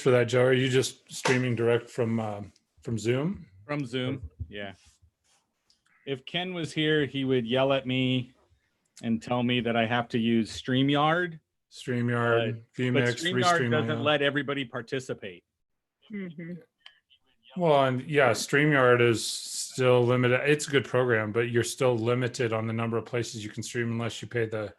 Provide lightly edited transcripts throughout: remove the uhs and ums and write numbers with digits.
for that, Joe? Are you just streaming direct from Zoom? From Zoom, yeah. If Ken was here, he would yell at me and tell me that I have to use StreamYard. StreamYard, But vMix, StreamYard doesn't Restream. let everybody participate. Well, and yeah, StreamYard is still limited. It's a good program, but you're still limited on the number of places you can stream unless you pay the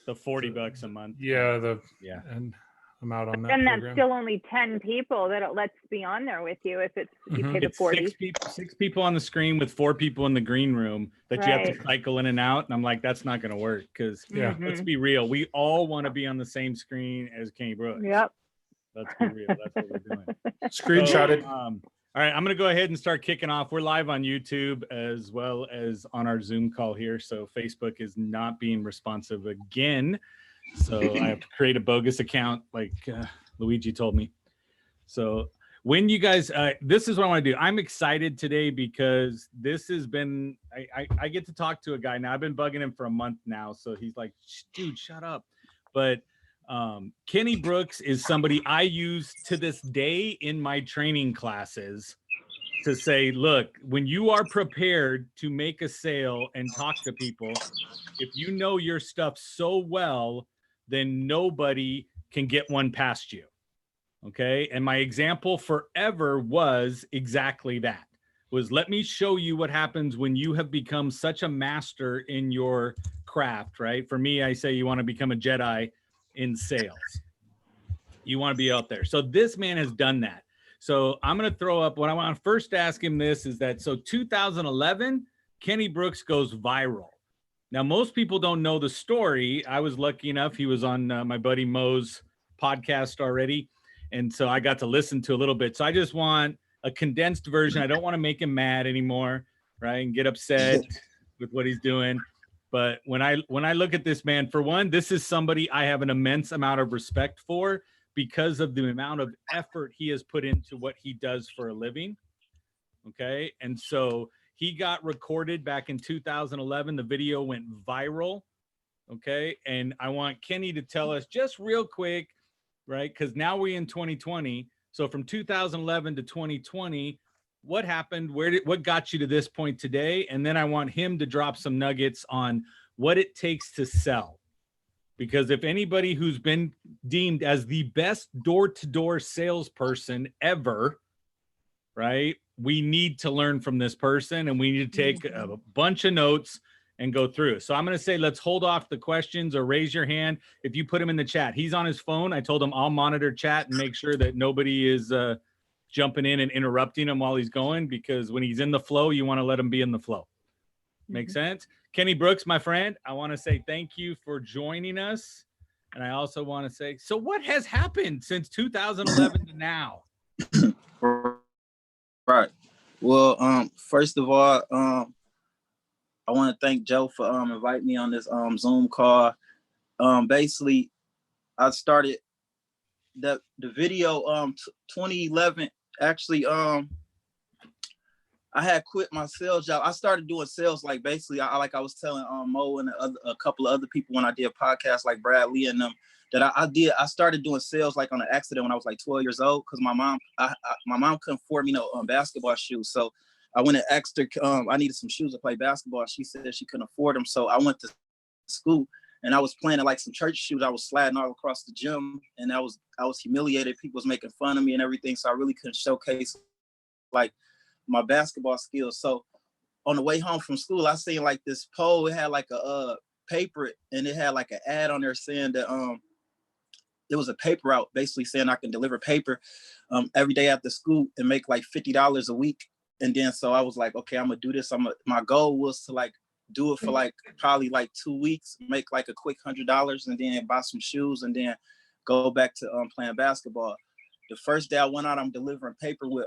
$40 a month. Yeah, yeah. And I'm out on that. And program. that's still only 10 people that it lets be on there with you if you pay the 40. Six people on the screen with 4 people in the green room that you have to cycle in and out. And I'm like, that's not going to work because let's be real. We all want to be on the same screen as Kenny Brooks. Yep. Let's be real. That's what we're doing. Screenshotted. All right, I'm going to go ahead and start kicking off. We're live on YouTube as well as on our Zoom call here. So Facebook is not being responsive again. So I have to create a bogus account like Luigi told me. So when you guys, this is what I want to do. I'm excited today because this has been, I get to talk to a guy now. I've been bugging him for a month now. So he's like, dude, shut up. But Kenny Brooks is somebody I use to this day in my training classes to say, look, when you are prepared to make a sale and talk to people, if you know your stuff so well, then nobody can get one past you. Okay. And my example forever was exactly that. Was let me show you what happens when you have become such a master in your craft, right? For me, I say you want to become a Jedi in sales. You want to be out there. So this man has done that. So I'm going to throw up what I want to first ask him this is that, so 2011, Kenny Brooks goes viral. Now, most people don't know the story. I was lucky enough. He was on my buddy Mo's podcast already. And so I got to listen to a little bit. So I just want a condensed version. I don't want to make him mad anymore, right? And get upset with what he's doing. But when I look at this man, for one, this is somebody I have an immense amount of respect for because of the amount of effort he has put into what he does for a living. Okay. And so he got recorded back in 2011. The video went viral. Okay. And I want Kenny to tell us just real quick, right? Because now we're in 2020. So from 2011 to 2020, what happened? What got you to this point today? And then I want him to drop some nuggets on what it takes to sell. Because if anybody who's been deemed as the best door-to-door salesperson ever, right? We need to learn from this person and we need to take a bunch of notes and go through. So I'm going to say, let's hold off the questions or raise your hand. If you put him in the chat, he's on his phone. I told him I'll monitor chat and make sure that nobody is jumping in and interrupting him while he's going, because when he's in the flow, you want to let him be in the flow. Make sense? Kenny Brooks, my friend, I want to say thank you for joining us. And I also want to say, so what has happened since 2011 to now? Right. Well, first of all, I want to thank Joe for inviting me on this Zoom call. Basically, I started the video 2011. Actually, I had quit my sales job. I started doing sales like basically, I was telling Mo and a couple of other people when I did podcasts like Brad Lee and them that I started doing sales like on an accident when I was like 12 years old because my mom couldn't afford me no basketball shoes. So I went and asked her, I needed some shoes to play basketball. She said she couldn't afford them. So I went to school and I was playing in like some church shoes. I was sliding all across the gym and I was humiliated. People was making fun of me and everything. So I really couldn't showcase like my basketball skills. So on the way home from school, I seen like this pole. It had like a paper and it had like an ad on there saying that there was a paper out basically saying I can deliver paper every day after school and make like $50 a week. And then so I was like, okay, I'm gonna do this. My goal was to like do it for like probably like 2 weeks, make like a quick $100 and then buy some shoes and then go back to playing basketball. The first day I went out, I'm delivering paper with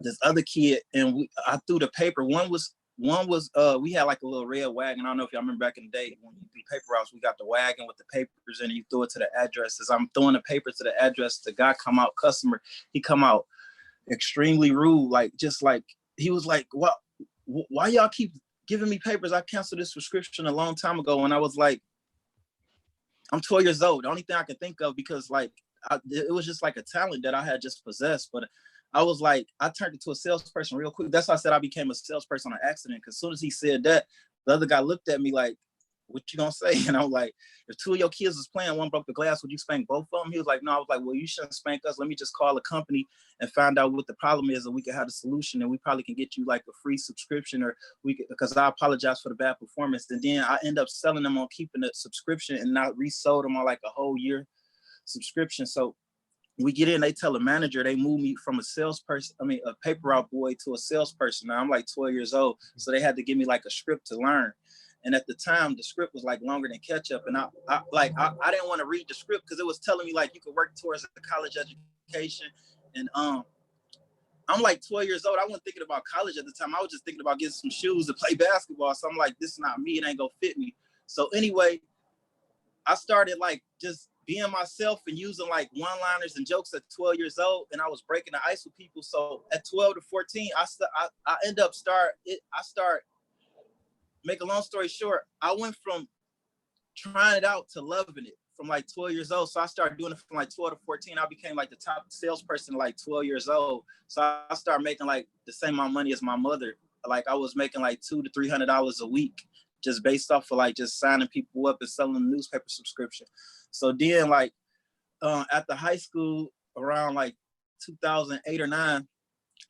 this other kid and I threw the paper. One was we had like a little red wagon. I don't know if y'all remember back in the day when you do paper routes, we got the wagon with the papers and you throw it to the addresses. I'm throwing the paper to the address. The guy come out, customer, he come out extremely rude, like just like he was like, "What? Why y'all keep giving me papers? I canceled this subscription a long time ago." And I was like, "I'm 12 years old. The only thing I can think of because like it was just like a talent that I had just possessed. But I was like, I turned into a salesperson real quick. That's why I said I became a salesperson on accident. Because as soon as he said that, the other guy looked at me like, what you gonna say? And I was like, if two of your kids was playing, one broke the glass, would you spank both of them? He was like, no. I was like, well, you shouldn't spank us. Let me just call a company and find out what the problem is, and we can have the solution, and we probably can get you like a free subscription, or we could, because I apologize for the bad performance. And then I end up selling them on keeping the subscription and not resold them on like a whole year subscription. So we get in, they tell the manager, they move me from a paper route boy to a salesperson. Now I'm like 12 years old. So they had to give me like a script to learn. And at the time, the script was like longer than ketchup. And I didn't want to read the script because it was telling me like you could work towards a college education. And I'm like 12 years old. I wasn't thinking about college at the time. I was just thinking about getting some shoes to play basketball. So I'm like, this is not me. It ain't gonna fit me. So anyway, I started like just being myself and using like one-liners and jokes at 12 years old. And I was breaking the ice with people. So at 12 to 14, make a long story short, I went from trying it out to loving it from like 12 years old. So I started doing it from like 12 to 14. I became like the top salesperson like 12 years old. So I started making like the same amount of money as my mother. Like I was making like $200 to $300 a week just based off of like just signing people up and selling them newspaper subscription. So then like after high school around like 2008 or 9,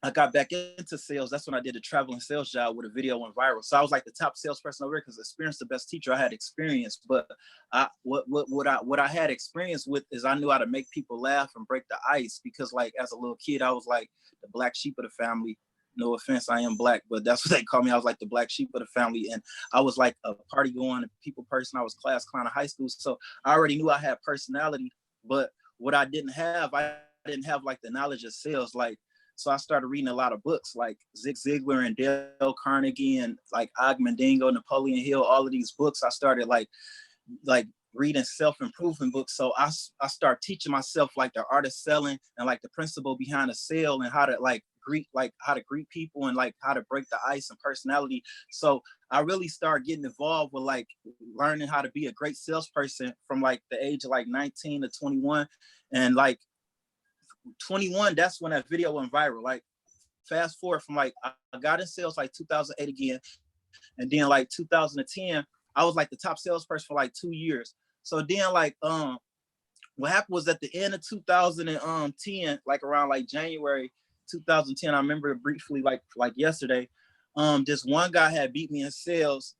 I got back into sales. That's when I did a traveling sales job where the video went viral. So I was like the top salesperson over here because experienced the best teacher. I had experience, but what I had experience with is I knew how to make people laugh and break the ice, because like as a little kid, I was like the black sheep of the family. No offense, I am black, but that's what they call me. I was like the black sheep of the family. And I was like a party going people person. I was class clown in high school. So I already knew I had personality, but what I didn't have like the knowledge of sales. Like, so I started reading a lot of books like Zig Ziglar and Dale Carnegie and like Og Mandingo, Napoleon Hill, all of these books. I started like reading self-improvement books. So I started teaching myself like the art of selling and like the principle behind a sale and how to greet people and like how to break the ice and personality. So I really started getting involved with like learning how to be a great salesperson from like the age of like 19 to 21. And like 21, that's when that video went viral. Like fast forward from like I got in sales like 2008 again, and then like 2010 I was like the top salesperson for like 2 years. So then like what happened was at the end of 2010, like around like January 2010, I remember briefly like yesterday, this one guy had beat me in sales,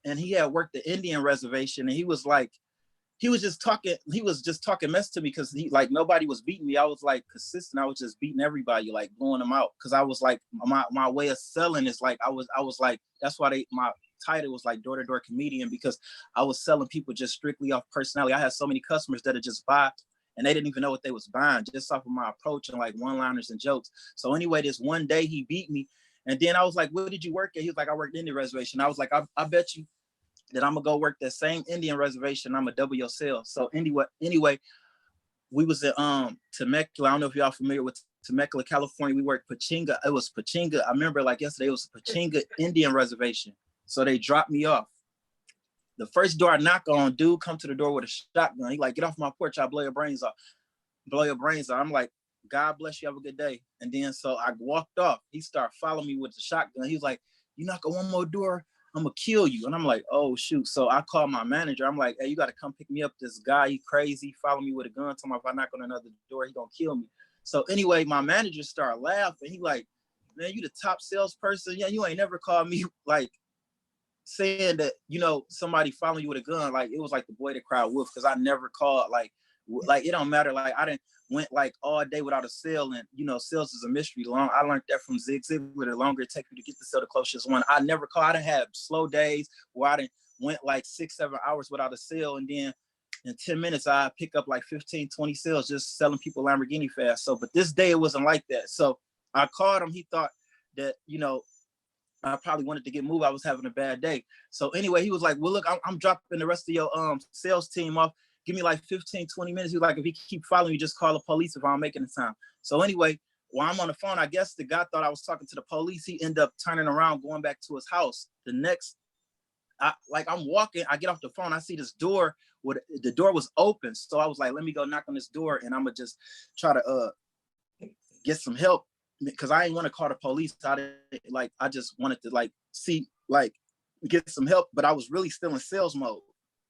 and he had worked the Indian reservation, and he was just talking mess to me because he like nobody was beating me. I was like consistent. I was just beating everybody, like blowing them out. Cause I was like my way of selling is like I was like, that's why my title was like door-to-door comedian, because I was selling people just strictly off personality. I had so many customers that had just bought and they didn't even know what they was buying just off of my approach and like one-liners and jokes. So anyway, this one day he beat me, and then I was like, where did you work at? He was like, I worked in the reservation. I was like, I bet you that I'm gonna go work that same Indian reservation. I'm gonna double your sales. So anyway, we was at Temecula. I don't know if y'all familiar with Temecula, California. We worked Pachinga. It was Pachinga. I remember like yesterday, it was a Pachinga Indian reservation. So they dropped me off. The first door I knock on, dude come to the door with a shotgun. He like, get off my porch, I'll blow your brains off. I'm like, God bless you, have a good day. And then so I walked off. He started following me with the shotgun. He was like, you knock on one more door, I'm gonna kill you. And I'm like, oh shoot. So I called my manager. I'm like, hey, you gotta come pick me up. This guy, he crazy, follow me with a gun. Tell me if I knock on another door, he gonna kill me. So anyway, my manager started laughing. He like, man, you the top salesperson. Yeah, you ain't never called me like saying that, you know, somebody following you with a gun. Like it was like the boy that cried wolf, because I never called like it don't matter. Like I didn't went like all day without a sale, and you know, sales is a mystery. I learned that from Zig Ziglar. The longer it takes you to get the sale, the closest one. I never called. I didn't have slow days where I didn't went like 6-7 hours without a sale, and then in 10 minutes I pick up like 15-20 sales just selling people Lamborghini fast. So but this day it wasn't like that. So I called him. He thought that, you know, I probably wanted to get moved. I was having a bad day. So anyway, he was like, well, look, I'm dropping the rest of your sales team off. Give me like 15-20 minutes. He was like, if he keep following you, just call the police if I don't make it in time. So anyway, while I'm on the phone, I guess the guy thought I was talking to the police. He ended up turning around, going back to his house. The next I'm walking, I get off the phone, I see this door, the door was open. So I was like, let me go knock on this door and I'm gonna just try to get some help because I didn't want to call the police. I just wanted to like see, like get some help, but I was really still in sales mode.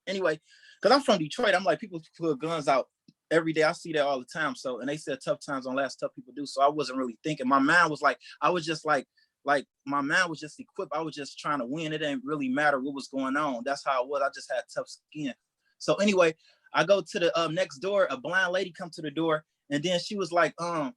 Anyway, because I'm from Detroit, I'm like, people put guns out every day. I see that all the time. So, and they said tough times don't last, tough people do. So I wasn't really thinking. My mind was like, I was just like my mind was just equipped. I was just trying to win. It didn't really matter what was going on. That's how it was. I just had tough skin. So anyway, I go to the next door. A blind lady come to the door, and then she was like, I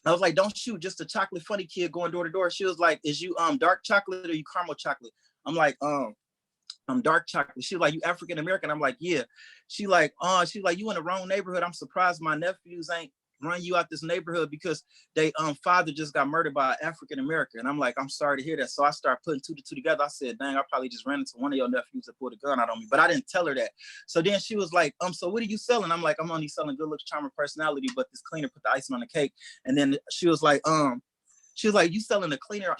was like, don't shoot, just a chocolate funny kid going door to door. She was like, is you dark chocolate or you caramel chocolate? I'm like, I'm dark chocolate. She was like, you African American? I'm like, yeah. She like, you in the wrong neighborhood. I'm surprised my nephews ain't run you out this neighborhood because they father just got murdered by an African American. And I'm like, I'm sorry to hear that. So I started putting two to two together. I said, dang, I probably just ran into one of your nephews that pulled a gun out on me. But I didn't tell her that. So then she was like, so what are you selling? I'm like, I'm only selling good looks, charm, and personality, but this cleaner put the icing on the cake. And then she was like, you selling the cleaner?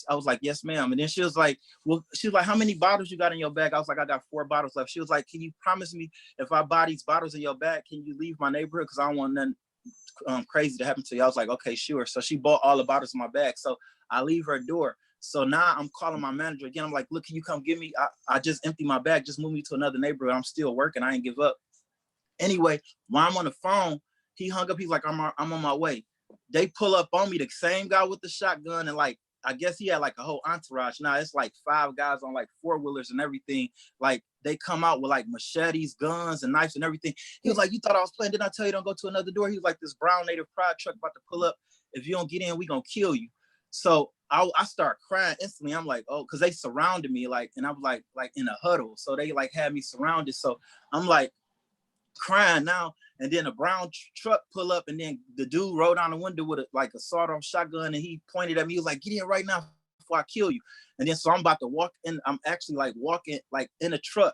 I was like, yes, ma'am. And then she was like, how many bottles you got in your bag? I was like, I got 4 bottles left. She was like, can you promise me if I buy these bottles in your bag, can you leave my neighborhood? Because I don't want nothing crazy to happen to you. I was like, okay, sure. So she bought all the bottles in my bag. So I leave her door. So now I'm calling my manager again. I'm like, look, can you come get me? I just emptied my bag. Just move me to another neighborhood. I'm still working. I ain't give up. Anyway, while I'm on the phone, he hung up. He's like, I'm on my way. They pull up on me, the same guy with the shotgun, and like, I guess he had like a whole entourage. Now it's like 5 guys on like 4-wheelers and everything. Like they come out with like machetes, guns, and knives and everything. He was like, you thought I was playing? Didn't I tell you don't go to another door? He was like, this brown native pride truck about to pull up. If you don't get in, we gonna kill you. So I start crying instantly. I'm like, oh, because they surrounded me, like, and I was like in a huddle. So they like had me surrounded. So I'm like crying now. And then a brown truck pull up, and then the dude rolled down the window with a sawed-off shotgun, and he pointed at me. He was like, get in right now before I kill you. And then so I'm about to walk in. I'm actually like walking like in a truck,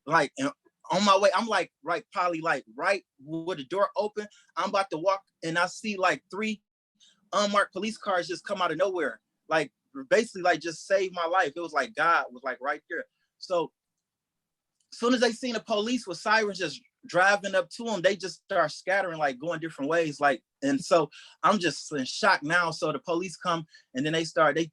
like and on my way. I'm like probably like right with the door open. I'm about to walk, and I see like 3 unmarked police cars just come out of nowhere, like basically like just saved my life. It was like God was like right there. So as soon as they seen the police with sirens just driving up to them, they just start scattering, like going different ways. Like, and so I'm just in shock now. So the police come, and then they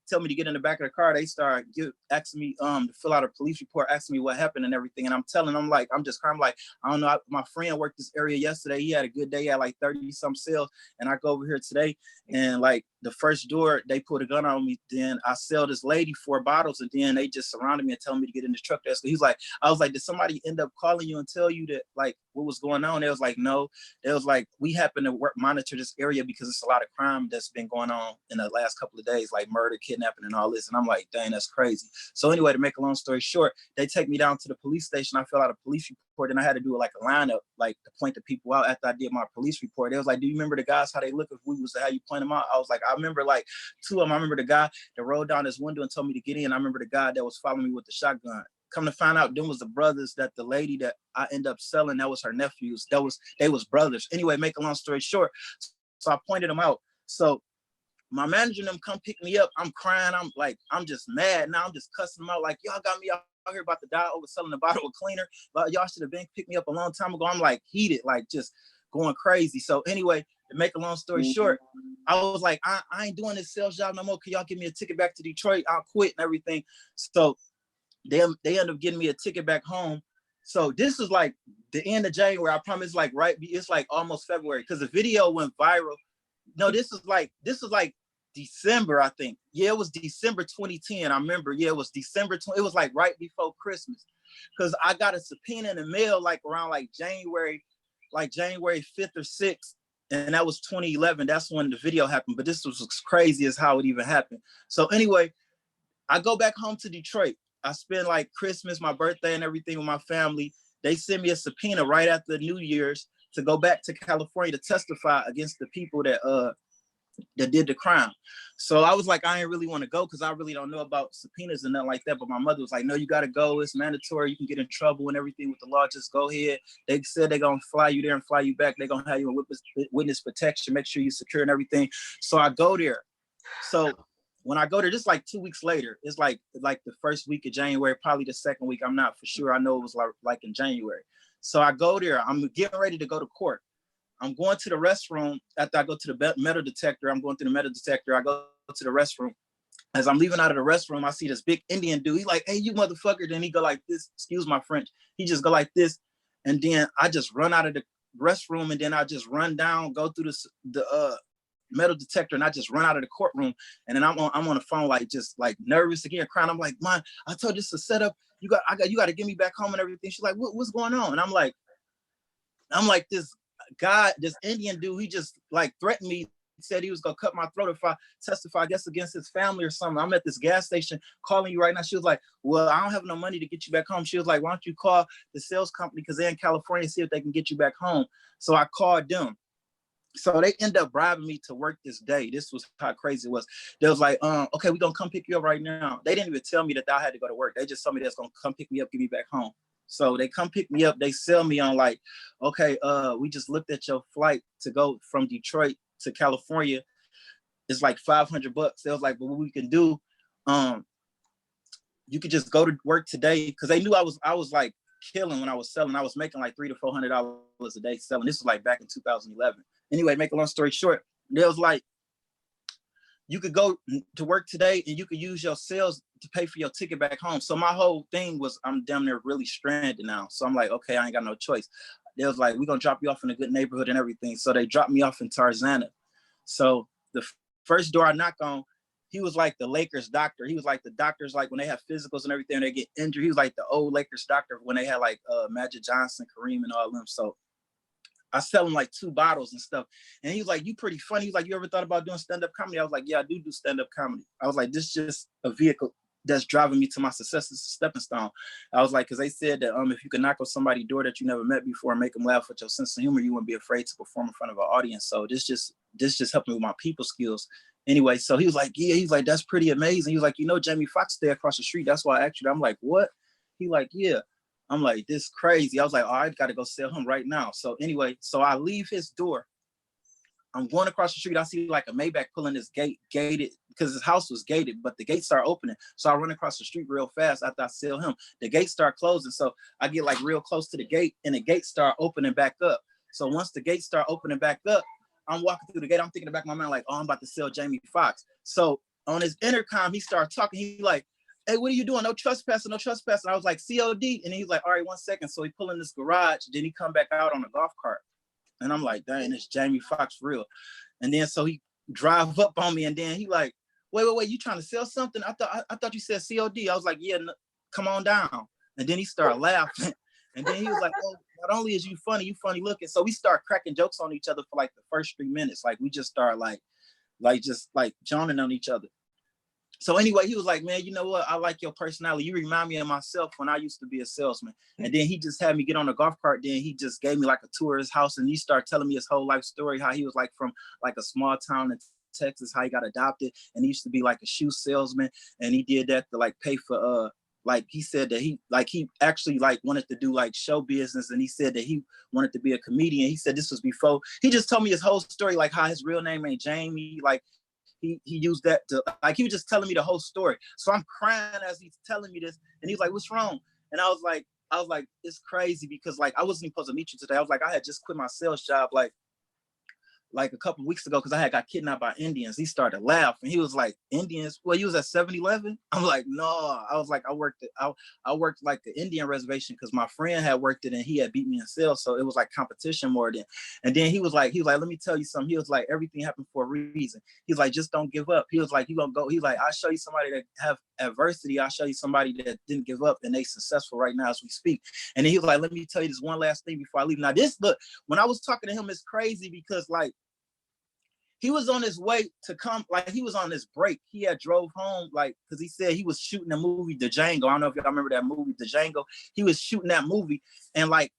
tell me to get in the back of the car. They start asking me to fill out a police report, asking me what happened and everything. And I'm telling them, like, I'm just crying. I'm like, I don't know. My friend worked this area yesterday. He had a good day. He had like 30 some sales. And I go over here today, and like the first door, they put a gun on me. Then I sell this lady 4 bottles, and then they just surrounded me and telling me to get in the truck. So he's like, I was like, did somebody end up calling you and tell you that like what was going on? They was like, no. They was like, we happen to monitor this area because it's a lot of crime that's been going on in the last couple of days, like murder, kidnapping, and all this. And I'm like, dang, that's crazy. So anyway, to make a long story short, they take me down to the police station. I fill out a police report, and I had to do like a lineup, like to point the people out after I did my police report. They was like, do you remember the guys, how they look if we was to how you point them out? I was like, I remember like 2 of them. I remember the guy that rolled down his window and told me to get in. I remember the guy that was following me with the shotgun. Come to find out, them was the brothers that the lady that I end up selling, that was her nephews. They was brothers. Anyway, make a long story short, so I pointed them out. So my manager and them come pick me up. I'm crying. I'm just mad. Now I'm just cussing them out. Like, y'all got me out here about to die over selling a bottle of cleaner. But y'all should have been picked me up a long time ago. I'm like heated, like just going crazy. So anyway, to make a long story short, I was like, I ain't doing this sales job no more. Can y'all give me a ticket back to Detroit? I'll quit and everything. So they end up getting me a ticket back home. So this is like the end of January. I promise, like it's like almost February, because the video went viral. No, this is like December, I think. Yeah, it was December 2010. I remember. Yeah, it was December 20. It was like right before Christmas, because I got a subpoena in the mail like around like January 5th or 6th, and that was 2011. That's when the video happened. But this was crazy as how it even happened. So anyway, I go back home to Detroit. I spend like Christmas, my birthday, and everything with my family. They send me a subpoena right after New Year's to go back to California to testify against the people that did the crime. So I was like, I ain't really want to go because I really don't know about subpoenas and nothing like that. But my mother was like, no, you got to go. It's mandatory. You can get in trouble and everything with the law. Just go ahead. They said they're going to fly you there and fly you back. They're going to have you in witness protection, make sure you're secure and everything. So I go there. So when I go there, just like 2 weeks later, it's like the first week of January, probably the second week. I'm not for sure. I know it was like in January. So I go there. I'm getting ready to go to court. I'm going to the restroom after I go to the metal detector. I'm going through the metal detector. I go to the restroom. As I'm leaving out of the restroom, I see this big Indian dude. He's like, "Hey, you motherfucker." Then he go like this, excuse my French. He just go like this. And then I just run out of the restroom, and then I just run down, go through the metal detector, and I just run out of the courtroom. And then I'm on the phone, like just like nervous again, crying. I'm like, "Man, I told you this to set up. You got to get me back home and everything." She's like, "What's going on?" And I'm like, this guy, this Indian dude, he just like threatened me. He said he was gonna cut my throat if I testify, I guess, against his family or something. I'm at this gas station calling you right now. She was like, "Well, I don't have no money to get you back home." She was like, "Why don't you call the sales company, because they're in California, and see if they can get you back home." So I called them. So they end up bribing me to work this day. This was how crazy it was. They was like, "Okay, we're gonna come pick you up right now." They didn't even tell me that I had to go to work. They just told me that's gonna come pick me up, get me back home. So they come pick me up. They sell me on like, "Okay, we just looked at your flight to go from Detroit to California. It's like $500." They was like, "But what we can do, you could just go to work today," because they knew I was like killing when I was selling. I was making like $300 to $400 a day selling. This was like back in 2011. Anyway, make a long story short, they was like, "You could go to work today and you could use your sales to pay for your ticket back home." So my whole thing was, I'm damn near really stranded now. So I'm like, okay, I ain't got no choice. They was like, "We're gonna drop you off in a good neighborhood and everything." So they dropped me off in Tarzana. So the first door I knock on, he was like the Lakers doctor. He was like the doctors, like when they have physicals and everything, they get injured. He was like the old Lakers doctor when they had like Magic Johnson, Kareem, and all of them. So I sell him like 2 bottles and stuff. And he was like, "You pretty funny." He was like, "You ever thought about doing stand-up comedy?" I was like, "Yeah, I do stand-up comedy." I was like, "This is just a vehicle that's driving me to my success. It's a stepping stone." I was like, because they said that if you can knock on somebody's door that you never met before and make them laugh with your sense of humor, you wouldn't be afraid to perform in front of an audience. So this just helped me with my people skills. Anyway, so he was like, "Yeah," he's like, "That's pretty amazing." He was like, Jamie Foxx stay across the street. That's why I actually, I'm like, "What?" He like, "Yeah." I'm like, "This crazy." I was like, "Oh, I got to go sell him right now." So anyway, so I leave his door. I'm going across the street. I see like a Maybach pulling this gated, because his house was gated, but the gates start opening. So I run across the street real fast after I sell him. The gates start closing. So I get like real close to the gate, and the gates start opening back up. So once the gates start opening back up, I'm walking through the gate. I'm thinking in the back of my mind, like, "Oh, I'm about to sell Jamie Foxx." So on his intercom, he started talking. He like, "Hey, what are you doing? No trespassing, no trespassing." I was like, "COD." And he's like, "All right, 1 second." So he pull in this garage. Then he come back out on a golf cart. And I'm like, "Dang, it's Jamie Foxx for real." And then so he drive up on me, and then he like, wait, you trying to sell something? I thought you said COD. I was like, "Yeah, come on down." And then he started laughing. And then he was like, "Oh, not only is you funny looking." So we start cracking jokes on each other for like the first 3 minutes. Like we just start like just like joning on each other. So anyway, he was like, "Man, you know what? I like your personality. You remind me of myself when I used to be a salesman." And then he just had me get on a golf cart. Then he just gave me like a tour of his house, and he started telling me his whole life story, how he was like from like a small town in Texas, how he got adopted, and he used to be like a shoe salesman, and he did that to like pay for like he said that he actually like wanted to do like show business, and he said that he wanted to be a comedian. He said this was before. He just told me his whole story, like how his real name ain't Jamie, like he used that to, like, he was just telling me the whole story. So I'm crying as he's telling me this, and he's like, "What's wrong?" And I was like, "It's crazy because like I wasn't even supposed to meet you today." I was like, I had just quit my sales job like a couple of weeks ago because I had got kidnapped by Indians. He started laughing. He was like, "Indians? Well, you was at 7-Eleven?" I'm like, "No." I was like, I worked like the Indian reservation because my friend had worked it and he had beat me in sales. So it was like competition more than. And then he was like, "Let me tell you something." He was like, "Everything happened for a reason." He's like, "Just don't give up." He was like, "You gonna go." He's like, "I'll show you somebody that have adversity. I'll show you somebody that didn't give up and they successful right now as we speak." And then he was like, "Let me tell you this one last thing before I leave." Now look, when I was talking to him, it's crazy because like, he was on his way to come, like he was on this break. He had drove home, like, because he said he was shooting the movie The Django. I don't know if y'all remember that movie, The Django. He was shooting that movie, and like,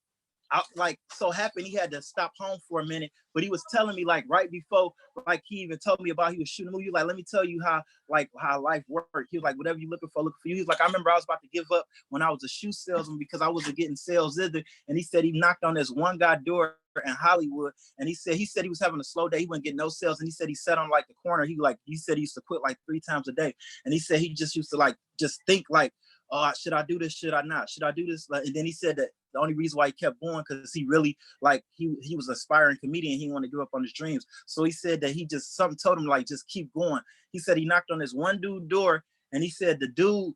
so happened he had to stop home for a minute. But he was telling me like right before, like he even told me about he was shooting the movie. Like, "Let me tell you how life worked." He was like, "Whatever you're looking for you." He's like, "I remember I was about to give up when I was a shoe salesman because I wasn't getting sales either." And he said he knocked on this one guy's door in Hollywood, and he said he was having a slow day. He wouldn't get no sales, and he said he sat on like the corner. He said he used to quit like 3 times a day, and he said he just used to like just think like, oh, should I do this? Should I not? Should I do this? And then he said that the only reason why he kept going because he really like he was an aspiring comedian. He wanted to give up on his dreams. So he said that he just something told him like just keep going. He said he knocked on this one dude door, and he said the dude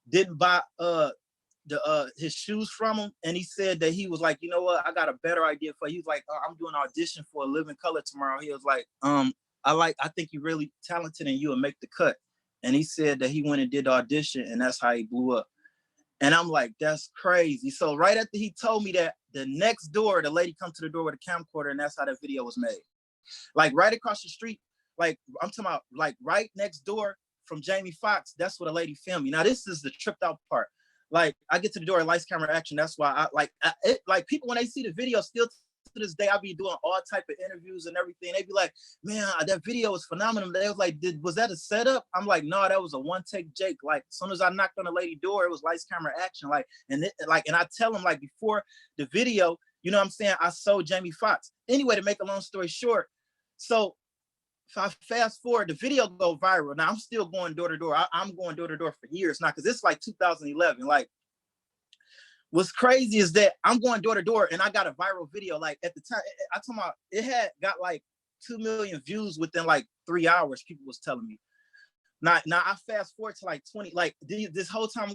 didn't buy his shoes from him, and he said that he was like, you know what, I got a better idea for you. He was like, I'm doing an audition for A Living Color tomorrow. He was like, I think you're really talented and you will make the cut. And he said that he went and did the audition, and that's how he blew up. And I'm like, that's crazy. So right after he told me that, the next door, the lady come to the door with a camcorder, and that's how that video was made. Like right across the street, like I'm talking about, like right next door from Jamie Foxx, that's what a lady filmed me. Now this is the tripped out part. Like I get to the door, lights, camera, action. That's why like people when they see the video, still to this day, I be doing all type of interviews and everything. They be like, man, that video was phenomenal. They was like, was that a setup? I'm like, no, that was a one take Jake. Like as soon as I knocked on the lady door, it was lights, camera, action. Like, and I tell them like before the video, you know what I'm saying? I sold Jamie Foxx. Anyway, to make a long story short, so if I fast forward, the video go viral. Now I'm still going door to door. I'm going door to door for years now, because it's like 2011. Like, what's crazy is that I'm going door to door and I got a viral video. Like at the time, I told my it had got like 2 million views within like 3 hours. People was telling me. Now I fast forward to like 20. Like this whole time,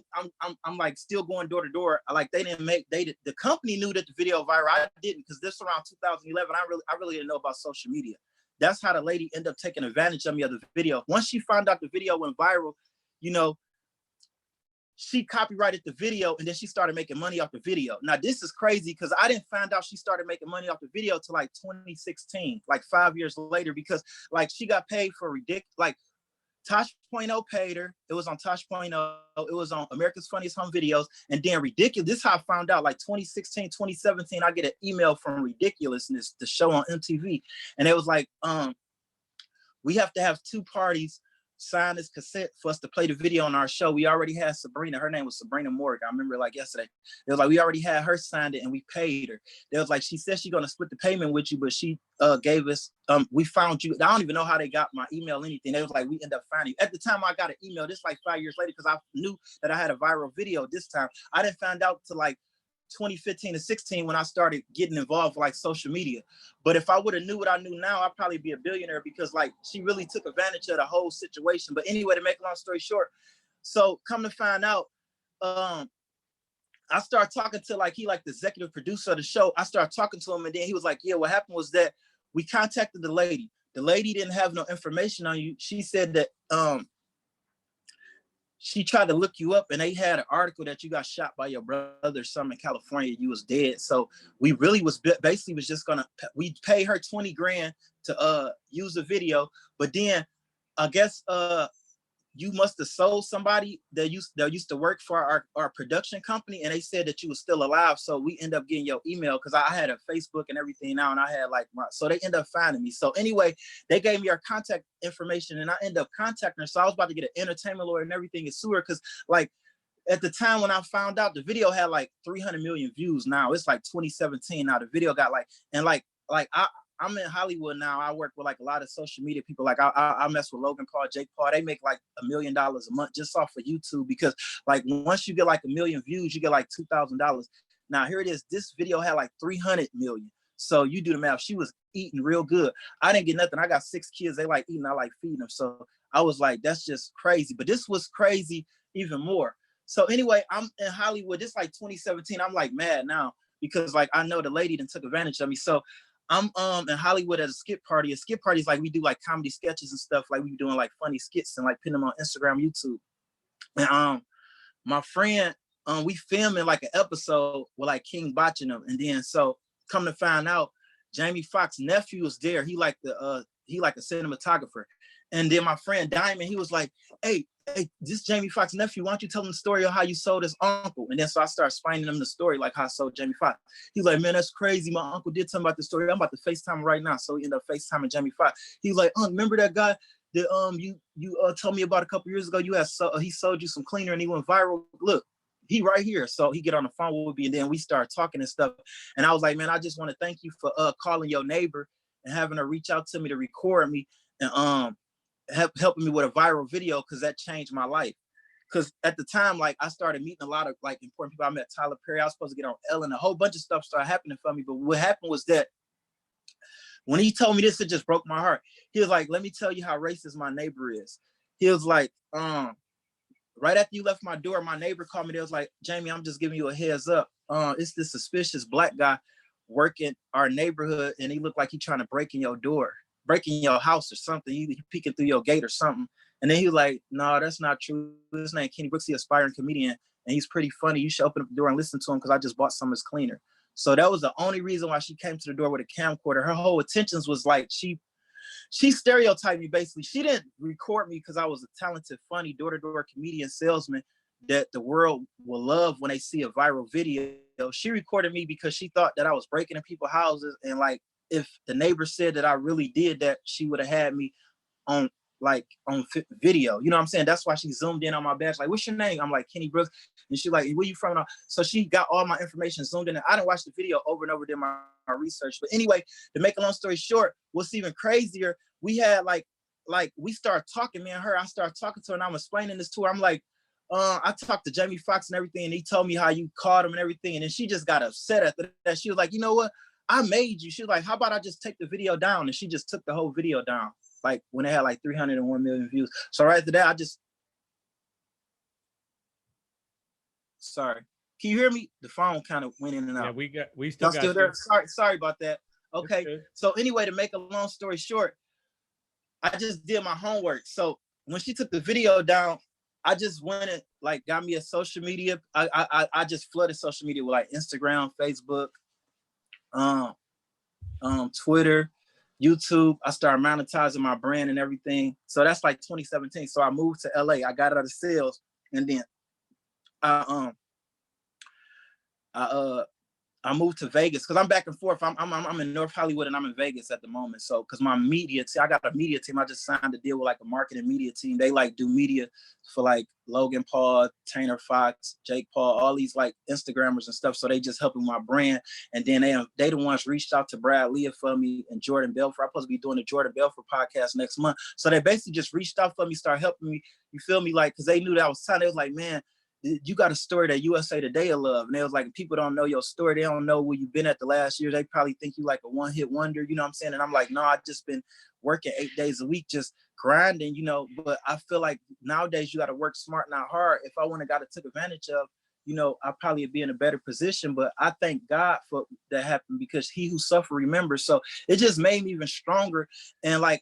I'm like still going door to door. Like the company knew that the video viral. I didn't, because this around 2011. I really didn't know about social media. That's how the lady ended up taking advantage of me of the video. Once she found out the video went viral, you know, she copyrighted the video, and then she started making money off the video. Now this is crazy, because I didn't find out she started making money off the video till like 2016, like 5 years later, because like she got paid for ridiculous, like Tosh.0 paid her. It was on Tosh.0. It was on America's Funniest Home Videos. And then Ridiculous, this is how I found out, like 2016, 2017, I get an email from Ridiculousness, the show on MTV. And it was like, we have to have 2 parties sign this consent for us to play the video on our show. We already had Sabrina. Her name was Sabrina Morgan. I remember like yesterday. It was like we already had her signed it and we paid her. It was like she said she's gonna split the payment with you, but she gave us we found you. I don't even know how they got my email or anything. They was like, we end up finding you. At the time I got an email, this like 5 years later, because I knew that I had a viral video this time. I didn't find out till like 2015 to 16 when I started getting involved with like social media. But if I would have knew what I knew now, I'd probably be a billionaire, because like she really took advantage of the whole situation. But anyway, to make a long story short, so come to find out, I started talking to like, he like the executive producer of the show. I started talking to him, and then he was like, yeah, what happened was that we contacted the lady. The lady didn't have no information on you. She said that she tried to look you up, and they had an article that you got shot by your brother or something in California. You was dead. So we really was basically was just gonna, we pay her 20 grand to use the video. But then I guess you must have sold somebody that used to work for our production company, and they said that you was still alive. So we end up getting your email, because I had a Facebook and everything now, and I had like so they end up finding me. So anyway, they gave me our contact information, and I end up contacting her. So I was about to get an entertainment lawyer and everything in sewer, because like at the time when I found out, the video had like 300 million views. Now it's like 2017 now. The video got like, and like I'm in Hollywood now. I work with like a lot of social media people. Like I mess with Logan Paul, Jake Paul. They make like $1 million a month just off of YouTube, because like once you get like 1 million views, you get like $2,000. Now here it is. This video had like 300 million. So you do the math. She was eating real good. I didn't get nothing. I got 6 kids. They like eating. I like feeding them. So I was like, that's just crazy. But this was crazy even more. So anyway, I'm in Hollywood. This like 2017. I'm like mad now, because like I know the lady done took advantage of me. So I'm in Hollywood at a skit party. A skit party is like we do like comedy sketches and stuff. Like we be doing like funny skits and like putting them on Instagram, YouTube. And my friend, we filming like an episode with like King botching them. And then so come to find out, Jamie Foxx's nephew was there. He like a cinematographer. And then my friend Diamond, he was like, hey, this Jamie Foxx's nephew, why don't you tell him the story of how you sold his uncle? And then so I started explaining him the story, like how I sold Jamie Foxx. He's like, man, that's crazy. My uncle did tell me about the story. I'm about to FaceTime him right now. So he ended up FaceTiming Jamie Foxx. He was like, remember that guy that you told me about a couple years ago? He sold you some cleaner and he went viral. Look, he right here. So he get on the phone with me, and then we start talking and stuff. And I was like, man, I just want to thank you for calling your neighbor and having her reach out to me to record me and helping me with a viral video, because that changed my life. Because at the time, like, I started meeting a lot of like important people. I met Tyler Perry. I was supposed to get on Ellen. A whole bunch of stuff started happening for me. But what happened was that when he told me this, it just broke my heart. He was like, let me tell you how racist my neighbor is. He was like, right after you left my door, my neighbor called me. They was like, Jamie, I'm just giving you a heads up. It's this suspicious black guy working our neighborhood, and he looked like he trying to break in your door, break in your house or something. He peeking through your gate or something. And then he was like, no, that's not true. His name Kenny Brooks, he's an aspiring comedian, and he's pretty funny. You should open up the door and listen to him, because I just bought some of his cleaner. So that was the only reason why she came to the door with a camcorder. Her whole intentions was like, she stereotyped me, basically. She didn't record me because I was a talented, funny, door-to-door comedian salesman that the world will love when they see a viral video. She recorded me because she thought that I was breaking in people's houses, and like, if the neighbor said that I really did that, she would have had me on video. You know what I'm saying? That's why she zoomed in on my badge. Like, what's your name? I'm like, Kenny Brooks. And she like, where you from? So she got all my information zoomed in. And I didn't watch the video over and over, did my research. But anyway, to make a long story short, what's even crazier, we had like we started talking, me and her. I started talking to her, and I'm explaining this to her. I'm like, I talked to Jamie Foxx and everything, and he told me how you called him and everything. And then she just got upset after that. She was like, you know what? I made you. She was like, how about I just take the video down? And she just took the whole video down, like when they had like 301 million views. So right after that, sorry. Can you hear me? The phone kind of went in and out. Yeah, we still got still you. there. Sorry about that. Okay. So anyway, to make a long story short, I just did my homework. So when she took the video down, I just went and like got me a social media. I just flooded social media with like Instagram, Facebook, Twitter, YouTube. I started monetizing my brand and everything. So that's like 2017. So I moved to LA. I got out of sales, and then I moved to Vegas because I'm back and forth. I'm in North Hollywood and I'm in Vegas at the moment. So because my media team, I got a media team. I just signed a deal with like a marketing media team. They like do media for like Logan Paul, Tanner Fox, Jake Paul, all these like Instagrammers and stuff. So they just helping my brand. And then they the ones reached out to Brad Leah for me and Jordan Belfort. I'm supposed to be doing the Jordan Belfort podcast next month. So they basically just reached out for me, started helping me. You feel me? Like, because they knew that I was signed. They was like, man, you got a story that USA Today will love. And they was like, people don't know your story. They don't know where you've been at the last year. They probably think you like a one-hit wonder, you know what I'm saying? And I'm like, no, I've just been working 8 days a week, just grinding, you know. But I feel like nowadays you got to work smart, not hard. If I wouldn't have got took advantage of, you know, I'd probably be in a better position. But I thank God for that happened, because he who suffer remembers. So it just made me even stronger. And like,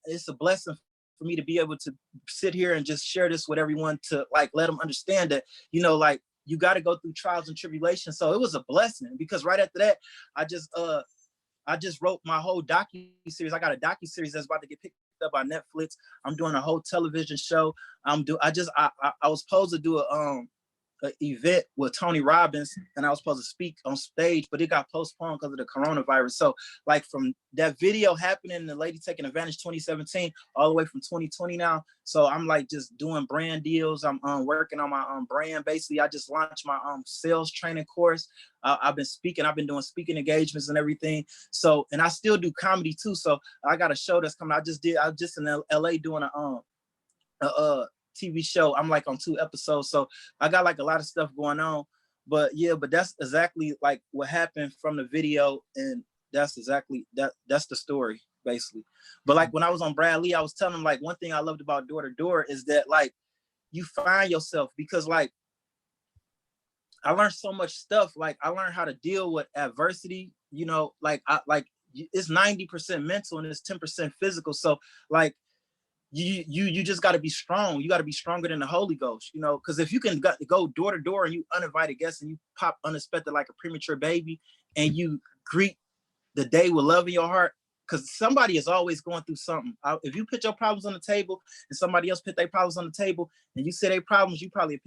it's a blessing for me to be able to sit here and just share this with everyone, to like let them understand that, you know, like, you got to go through trials and tribulations. So it was a blessing, because right after that, I just wrote my whole docu-series. I got a docu-series that's about to get picked up by Netflix. I'm doing a whole television show. I was supposed to do an event with Tony Robbins, and I was supposed to speak on stage, but it got postponed because of the coronavirus. So like, from that video happening, the lady taking advantage 2017 all the way from 2020 now. So I'm like just doing brand deals. I'm working on my brand. Basically, I just launched my sales training course. I've been speaking. I've been doing speaking engagements and everything. So, and I still do comedy too. So I got a show that's coming. I was just in LA doing a TV show. I'm like on 2 episodes, so I got like a lot of stuff going on. But yeah, but that's exactly like what happened from the video, and that's exactly that's the story basically. But like when I was on Brad Lee, I was telling him like, one thing I loved about door to door is that like, you find yourself, because like, I learned so much stuff. Like, I learned how to deal with adversity, you know, like it's 90% mental and it's 10% physical. So like, you just got to be strong. You got to be stronger than the Holy Ghost, you know, because if you can go door to door and you uninvited guests and you pop unexpected like a premature baby, and you greet the day with love in your heart, because somebody is always going through something. If you put your problems on the table and somebody else put their problems on the table, and you say their problems, you probably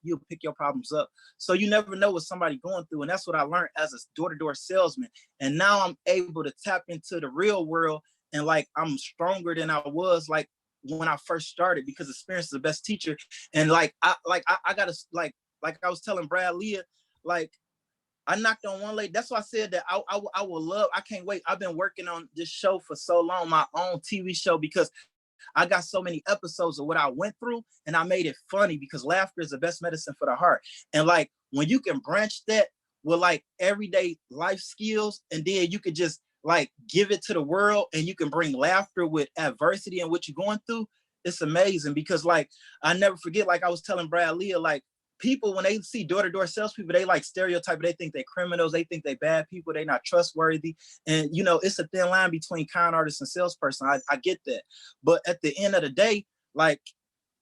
you'll pick your problems up. So you never know what somebody's going through. And that's what I learned as a door-to-door salesman. And now I'm able to tap into the real world, and like, I'm stronger than I was like when I first started, because experience is the best teacher. And like, I gotta like, I was telling Brad Leah, like I knocked on one lady. That's why I said that I will love. I can't wait. I've been working on this show for so long, my own TV show, because I got so many episodes of what I went through, and I made it funny because laughter is the best medicine for the heart. And like when you can branch that with like everyday life skills, and then you could just like give it to the world, and you can bring laughter with adversity and what you're going through. It's amazing because like I never forget, like I was telling Brad Leah, like people when they see door-to-door salespeople, they like stereotype. They think they're criminals. They think they're bad people. They're not trustworthy. And you know, it's a thin line between con artist and salesperson. I get that, but at the end of the day, like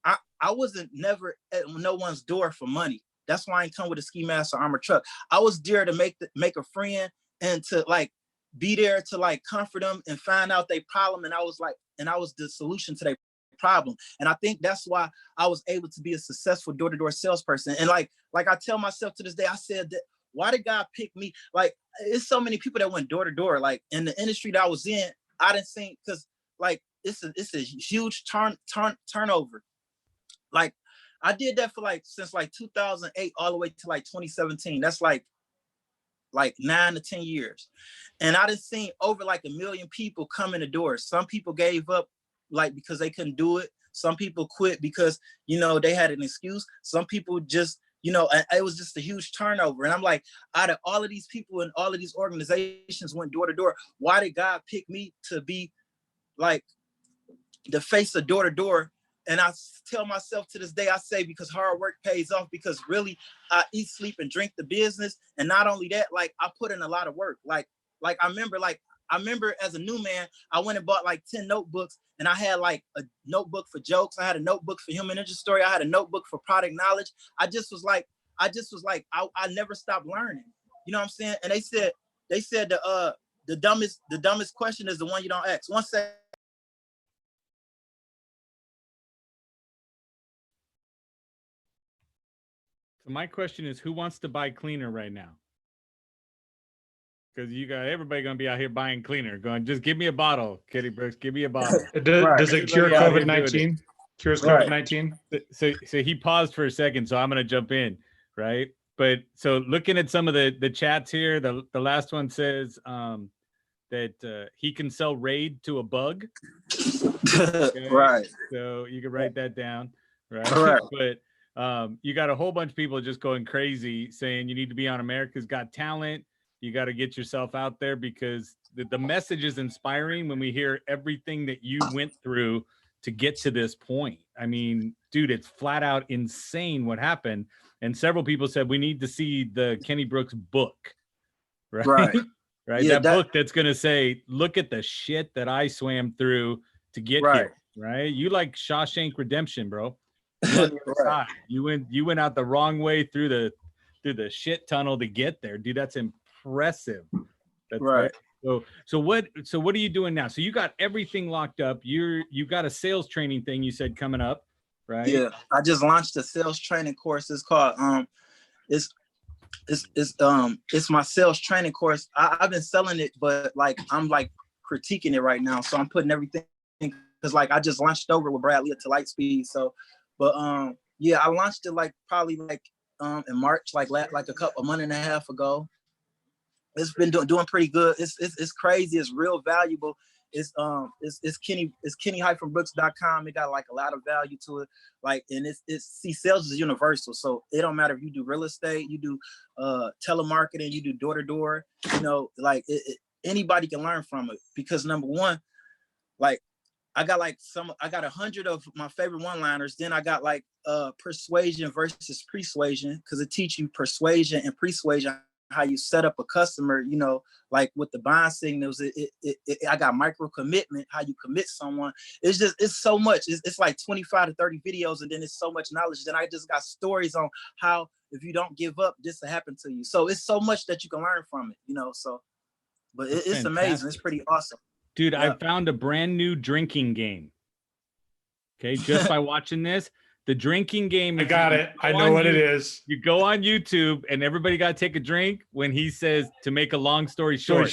I wasn't never at no one's door for money. That's why I ain't come with a ski mask or armored truck. I was there to make a friend and to like be there to like comfort them and find out their problem. And I was the solution to their problem. And I think that's why I was able to be a successful door-to-door salesperson. And like I tell myself to this day, I said that why did God pick me? Like it's so many people that went door to door. Like in the industry that I was in, I didn't think because like it's a huge turnover. Like I did that for like since like 2008 all the way to like 2017. That's like 9 to 10 years. And I done seen over like 1 million people come in the door. Some people gave up like because they couldn't do it. Some people quit because, you know, they had an excuse. Some people just, you know, it was just a huge turnover. And I'm like, out of all of these people and all of these organizations went door to door, why did God pick me to be like the face of door to door? And I tell myself to this day, I say, because hard work pays off, because really I eat, sleep, and drink the business. And not only that, like I put in a lot of work. Like I remember as a new man, I went and bought like 10 notebooks, and I had like a notebook for jokes. I had a notebook for human interest story. I had a notebook for product knowledge. I never stopped learning. You know what I'm saying? And they said the dumbest question is the one you don't ask. One second. So my question is, who wants to buy cleaner right now? Because you got everybody gonna be out here buying cleaner, going, just give me a bottle, Kitty Brooks, give me a bottle. Does it cure Everybody out here COVID-19? Cures Right. COVID-19? So he paused for a second, so I'm gonna jump in, right? But so looking at some of the chats here, the last one says that he can sell raid to a bug. Okay? Right. So you can write that down, right? Right. But you got a whole bunch of people just going crazy saying you need to be on America's Got Talent. You got to get yourself out there, because the message is inspiring when we hear everything that you went through to get to this point. I mean, dude, it's flat out insane what happened. And several people said we need to see the Kenny Brooks book, right? Right. Yeah, that book that's going to say, look at the shit that I swam through to get here. Right. You like Shawshank Redemption, bro. You went out the wrong way through the shit tunnel to get there, dude. That's impressive. That's right. So what are you doing now? So you got everything locked up. You got a sales training thing you said coming up, right? Yeah, I just launched a sales training course. It's called it's my sales training course. I've been selling it, but like I'm like critiquing it right now. So I'm putting everything, because like I just launched over with Brad Leah to Lightspeed. So, but yeah, I launched it like probably like in March, like a month and a half ago. It's been doing pretty good. It's crazy. It's real valuable. It's Kenny-Brooks.com. It got like a lot of value to it. Like, and see, sales is universal. So it don't matter if you do real estate, you do telemarketing, you do door to door. You know, like anybody can learn from it, because number one, like I got 100 of my favorite one-liners. Then I got like persuasion versus persuasion, because it teach you persuasion and persuasion, how you set up a customer, you know, like with the buying signals. I got micro commitment, how you commit someone. It's so much. It's like 25 to 30 videos, and then it's so much knowledge. Then I just got stories on how if you don't give up, this will happen to you. So it's so much that you can learn from it, you know. So, but it's amazing. It's pretty awesome. Dude, yeah. I found a brand new drinking game. Okay, just by watching this. The drinking game. I got it. I know what it is. You go on YouTube, and everybody got to take a drink when he says, to make a long story short.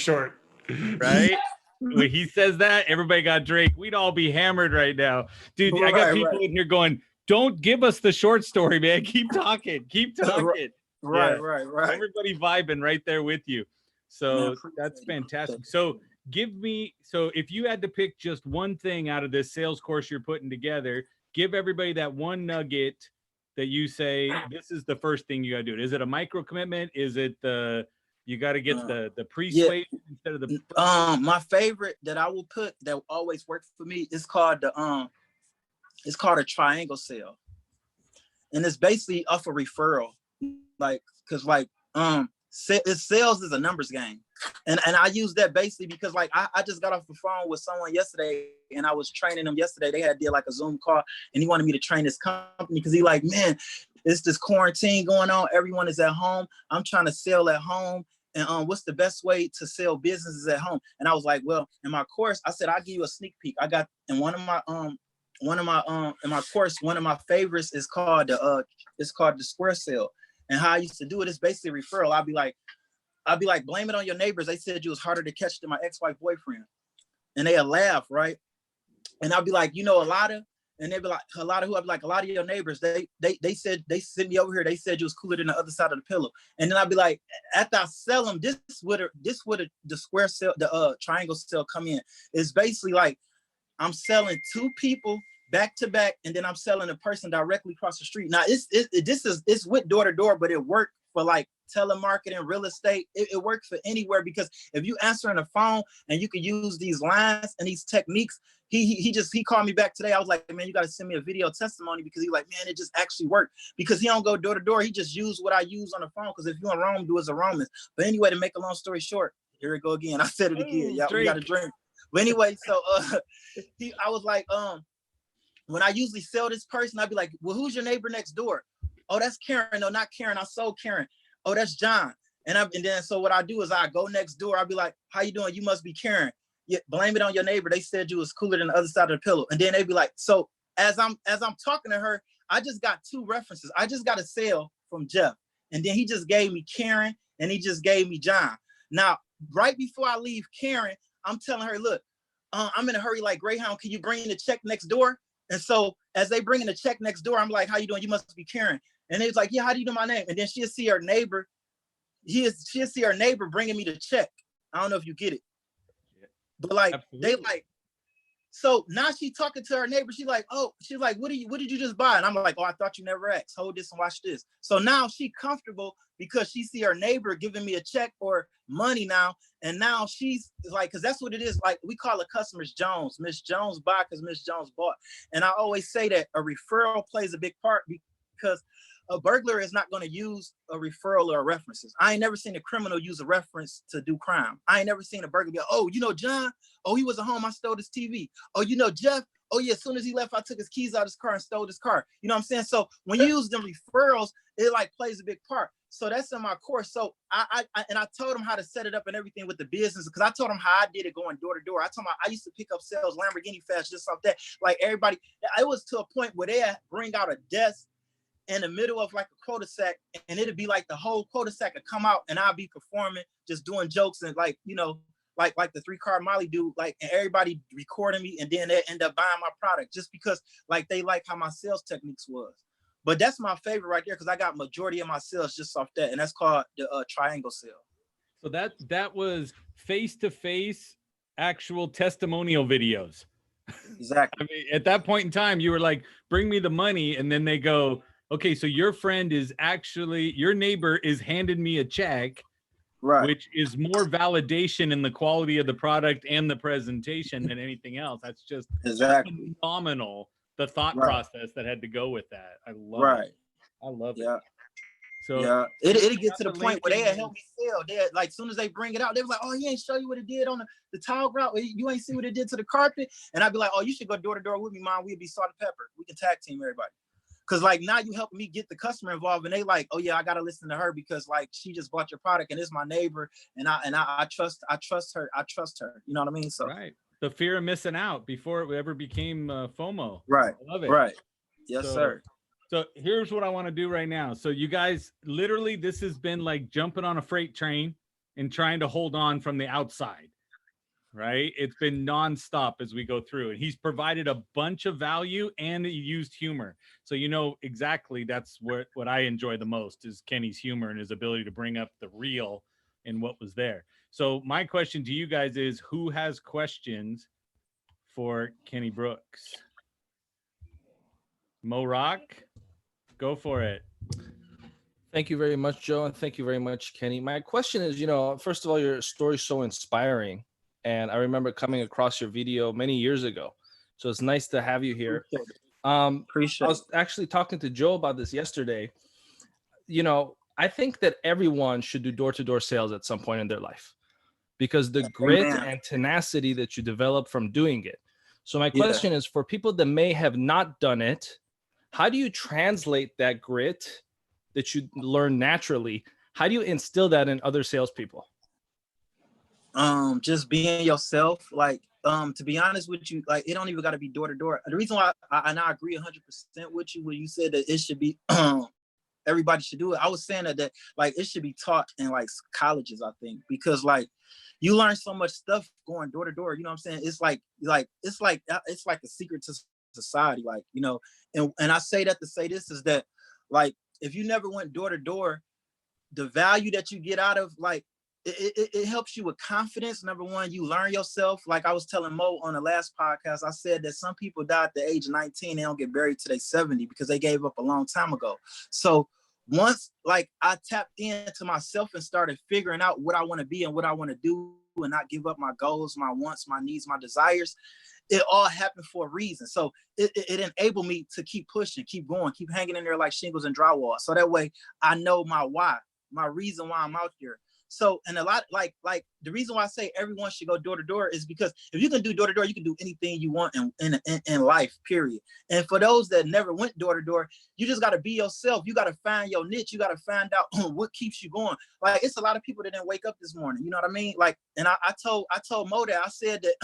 Right? When he says that, everybody got a drink. We'd all be hammered right now. Dude, I got people in here going, don't give us the short story, man. Keep talking. Keep talking. Right, Yeah. right. Everybody vibing right there with you. So Man, that's appreciate it. fantastic. So so if you had to pick just one thing out of this sales course you're putting together, give everybody that one nugget that you say, this is the first thing you got to do. Is it a micro commitment? Is it you got to get the pre-suade instead of the my favorite that I will put that will always work for me is called it's called a triangle sale. And it's basically off a referral. Like, cause like sales is a numbers game. And I use that basically because like I just got off the phone with someone yesterday and I was training them yesterday. They did like a Zoom call and he wanted me to train this company because he like, man, it's this quarantine going on. Everyone is at home. I'm trying to sell at home. And what's the best way to sell businesses at home? And I was like, well, in my course, I said, I'll give you a sneak peek. I got in in my course, one of my favorites is called the square sale. And how I used to do it is basically referral. I'll be like, blame it on your neighbors. They said you was harder to catch than my ex-wife boyfriend. And they'll laugh, right? And I'll be like, you know, and they'd be like, a lot of your neighbors, they said, they sent me over here. They said you was cooler than the other side of the pillow. And then I'd be like, after I sell them, this would the square sale, the triangle sale come in. It's basically like, I'm selling two people back to back, and then I'm selling a person directly across the street. Now it's with door to door, but it worked for like telemarketing, real estate. It worked for anywhere because if you answering the phone and you can use these lines and these techniques, he called me back today. I was like, man, you got to send me a video testimony because he's like, man, it just actually worked because he don't go door to door. He just used what I use on the phone because if you in Rome, do as a Roman. But anyway, to make a long story short, here we go again. I said it again. Yeah, we got to drink. But anyway, so I was like, when I usually sell this person, I'd be like, well, who's your neighbor next door? Oh, that's Karen. No, not Karen. I sold Karen. Oh, that's John. And then so what I do is I go next door. I'll be like, how you doing? You must be Karen. Yeah, blame it on your neighbor. They said you was cooler than the other side of the pillow. And then they'd be like, so as I'm talking to her, I just got two references. I just got a sale from Jeff. And then he just gave me Karen and he just gave me John. Now, right before I leave Karen, I'm telling her, look, I'm in a hurry like Greyhound. Can you bring in the check next door? And so as they bring in the check next door, I'm like, how you doing? You must be Karen. And they was like, yeah, how do you know my name? And then she'll see her neighbor. She'll see her neighbor bringing me the check. I don't know if you get it. But like, absolutely. They like, so now she talking to her neighbor. She's like, what did you just buy? And I'm like, oh, I thought you never asked. Hold this and watch this. So now she comfortable because she see her neighbor giving me a check or money now. And now she's like, because that's what it is. Like we call it customers Jones. Miss Jones buy because Miss Jones bought. And I always say that a referral plays a big part because a burglar is not going to use a referral or references. I ain't never seen a criminal use a reference to do crime. I ain't never seen a burglar be like, oh, you know, John? Oh, he was at home. I stole his TV. Oh, you know, Jeff? Oh, yeah, as soon as he left, I took his keys out of his car and stole his car. You know what I'm saying? So when you use them referrals, it like plays a big part. So that's in my course. So I told him how to set it up and everything with the business because I told him how I did it going door to door. I told him I used to pick up sales Lamborghini fast just off that. Like everybody, it was to a point where they bring out a desk in the middle of like a cul-de-sac and it'd be like the whole cul-de-sac would come out and I'll be performing, just doing jokes and like, you know, like the 3-car Molly do, like, and everybody recording me and then they end up buying my product just because like they like how my sales techniques was. But that's my favorite right there because I got majority of my sales just off that, and that's called the triangle sale. So that was face-to-face actual testimonial videos. Exactly. I mean, at that point in time, you were like, bring me the money. And then they go, okay, so your friend is actually, your neighbor is handing me a check, right? Which is more validation in the quality of the product and the presentation than anything else. That's just exactly phenomenal. The thought process that had to go with that. I love it. I love it. So yeah, it'll get to the point where they help me sell. They like, as soon as they bring it out, they was like, oh, he ain't show you what it did on the tile grout. You ain't see what it did to the carpet. And I'd be like, oh, you should go door to door with me, Mom. We'd be salt and pepper. We can tag team everybody. Cause like now you helping me get the customer involved, and they like, oh yeah, I gotta listen to her because like she just bought your product and it's my neighbor, and I trust her. You know what I mean? So right, the fear of missing out before it ever became FOMO. Right. I love it. Right. Yes, sir. So here's what I want to do right now. So you guys, literally, this has been like jumping on a freight train and trying to hold on from the outside. right? It's been nonstop as we go through, and he's provided a bunch of value and he used humor. So you know exactly that's what I enjoy the most is Kenny's humor and his ability to bring up the real and what was there. So my question to you guys is, who has questions for Kenny Brooks? Mo Rock, go for it. Thank you very much, Joe, and thank you very much, Kenny. My question is, first of all, your story is so inspiring, and I remember coming across your video many years ago. So it's nice to have you here. Appreciate I was actually talking to Joe about this yesterday. I think that everyone should do door-to-door sales at some point in their life because the grit and tenacity that you develop from doing it. So my question is, for people that may have not done it, how do you translate that grit that you learn naturally? How do you instill that in other salespeople? Just being yourself. Like, to be honest with you, like it don't even got to be door to door. The reason why I agree 100% with you when you said that it should be everybody should do it. I was saying that like it should be taught in like colleges, I think, because like you learn so much stuff going door to door. You know what I'm saying? It's like it's like a secret to society, like, and I say that to say this is that like if you never went door to door, the value that you get out of like it helps you with confidence. Number one, you learn yourself. Like I was telling Mo on the last podcast, I said that some people die at the age of 19, they don't get buried till they 70 because they gave up a long time ago. So once like I tapped into myself and started figuring out what I want to be and what I want to do and not give up my goals, my wants, my needs, my desires, it all happened for a reason. So it enabled me to keep pushing, keep going, keep hanging in there like shingles and drywall. So that way I know my why, my reason why I'm out here. So, and a lot like the reason why I say everyone should go door to door is because if you can do door to door, you can do anything you want in life, period. And for those that never went door to door, you just got to be yourself. You got to find your niche. You got to find out what keeps you going. Like it's a lot of people that didn't wake up this morning. You know what I mean? Like, and I told Mo that I said that,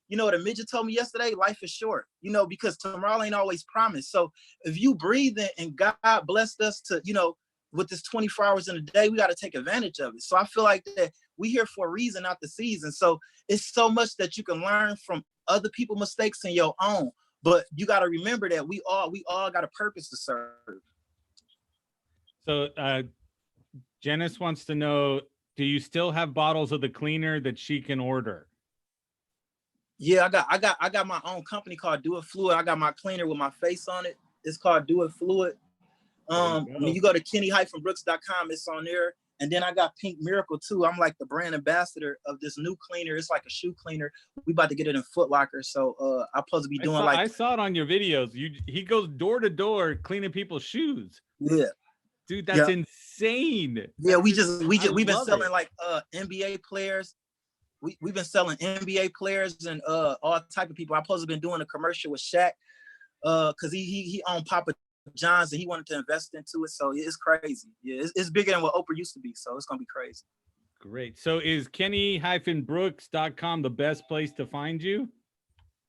the midget told me yesterday, life is short, because tomorrow ain't always promised. So if you breathe in and God blessed us to, with this 24 hours in a day, we got to take advantage of it. So I feel like that we here for a reason, not the season. So it's so much that you can learn from other people's mistakes and your own. But you got to remember that we all got a purpose to serve. So Janice wants to know, do you still have bottles of the cleaner that she can order? Yeah, I got my own company called Do It Fluid. I got my cleaner with my face on it. It's called Do It Fluid. When you go to kenny-brooks.com, it's on there. And then I got Pink Miracle too. I'm like the brand ambassador of this new cleaner. It's like a shoe cleaner. We about to get it in Foot Locker. So I'm supposed to be doing I saw it on your videos. He goes door to door cleaning people's shoes. Yeah. Dude, that's insane. Yeah, we've been selling like NBA players. We've been selling NBA players and all type of people. I'm supposed to been doing a commercial with Shaq because he owned Papa John's and he wanted to invest into it. So it's crazy. Yeah, it's bigger than what Oprah used to be. So it's gonna be crazy. Great. So is kenny-brooks.com the best place to find you?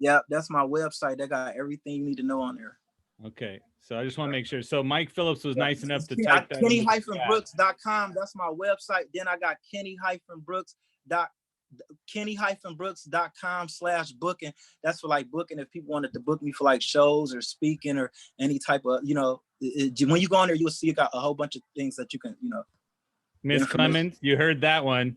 Yeah, that's my website. They got everything you need to know on there. Okay. So I just want to make sure. So Mike Phillips was nice enough to type that. Kenny-brooks.com. That's my website. Then I got kenny-brooks.com/booking. That's for like booking if people wanted to book me for like shows or speaking or any type of, when you go on there, you'll see it got a whole bunch of things that you can, Miss Clemens, you heard that one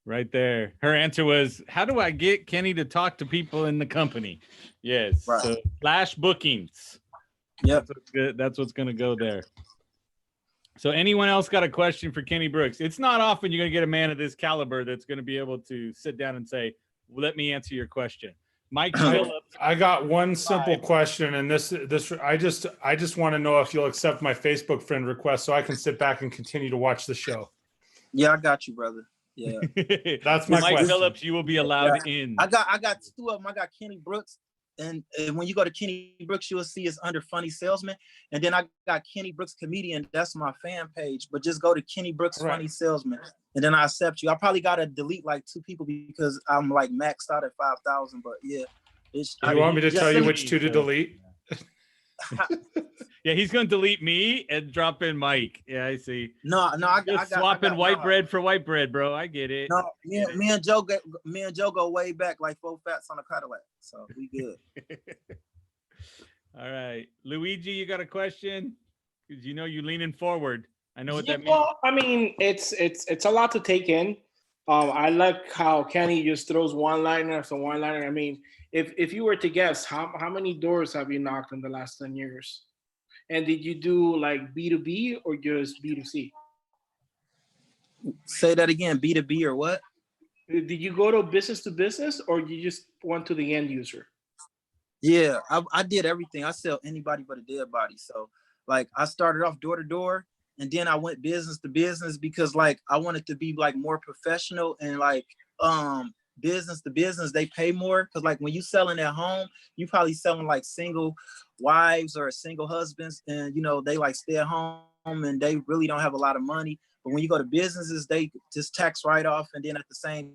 right there. Her answer was, how do I get Kenny to talk to people in the company? Yes. Right. So /bookings. Yep. That's what's going to go there. So anyone else got a question for Kenny Brooks? It's not often you're going to get a man of this caliber that's going to be able to sit down and say, well, let me answer your question. Mike Phillips. I got one simple question, and this I just want to know if you'll accept my Facebook friend request so I can sit back and continue to watch the show. Yeah, I got you, brother. Yeah. That's my Mike question. Phillips, you will be allowed in. I got two of them. I got Kenny Brooks. And when you go to Kenny Brooks, you'll see it's under Funny Salesman. And then I got Kenny Brooks Comedian. That's my fan page. But just go to Kenny Brooks Funny Salesman. And then I accept you. I probably got to delete like 2 people because I'm like maxed out at 5,000. But yeah. You want me to tell you which 2 to delete? Yeah, he's gonna delete me and drop in Mike. Yeah, I see. No, I Just got swapping white no. bread for white bread, bro. I get it. No, me and Joe go way back like 4 fats on a Cadillac. So we good. All right, Luigi, you got a question? Because you know you leaning forward. I know what that means. Well, I mean, it's a lot to take in. I like how Kenny just throws one liner after one liner. I mean, if you were to guess, how many doors have you knocked in the last 10 years? And did you do like B2B or just B2C? Say that again, B2B or what? Did you go to business or you just went to the end user? Yeah, I did everything. I sell anybody but a dead body. So like I started off door to door, and then I went business to business because like I wanted to be like more professional, and like business to business they pay more, because like when you selling at home, you probably selling like single wives or single husbands, and you know they like stay at home and they really don't have a lot of money. But when you go to businesses, they just tax right off, and then at the same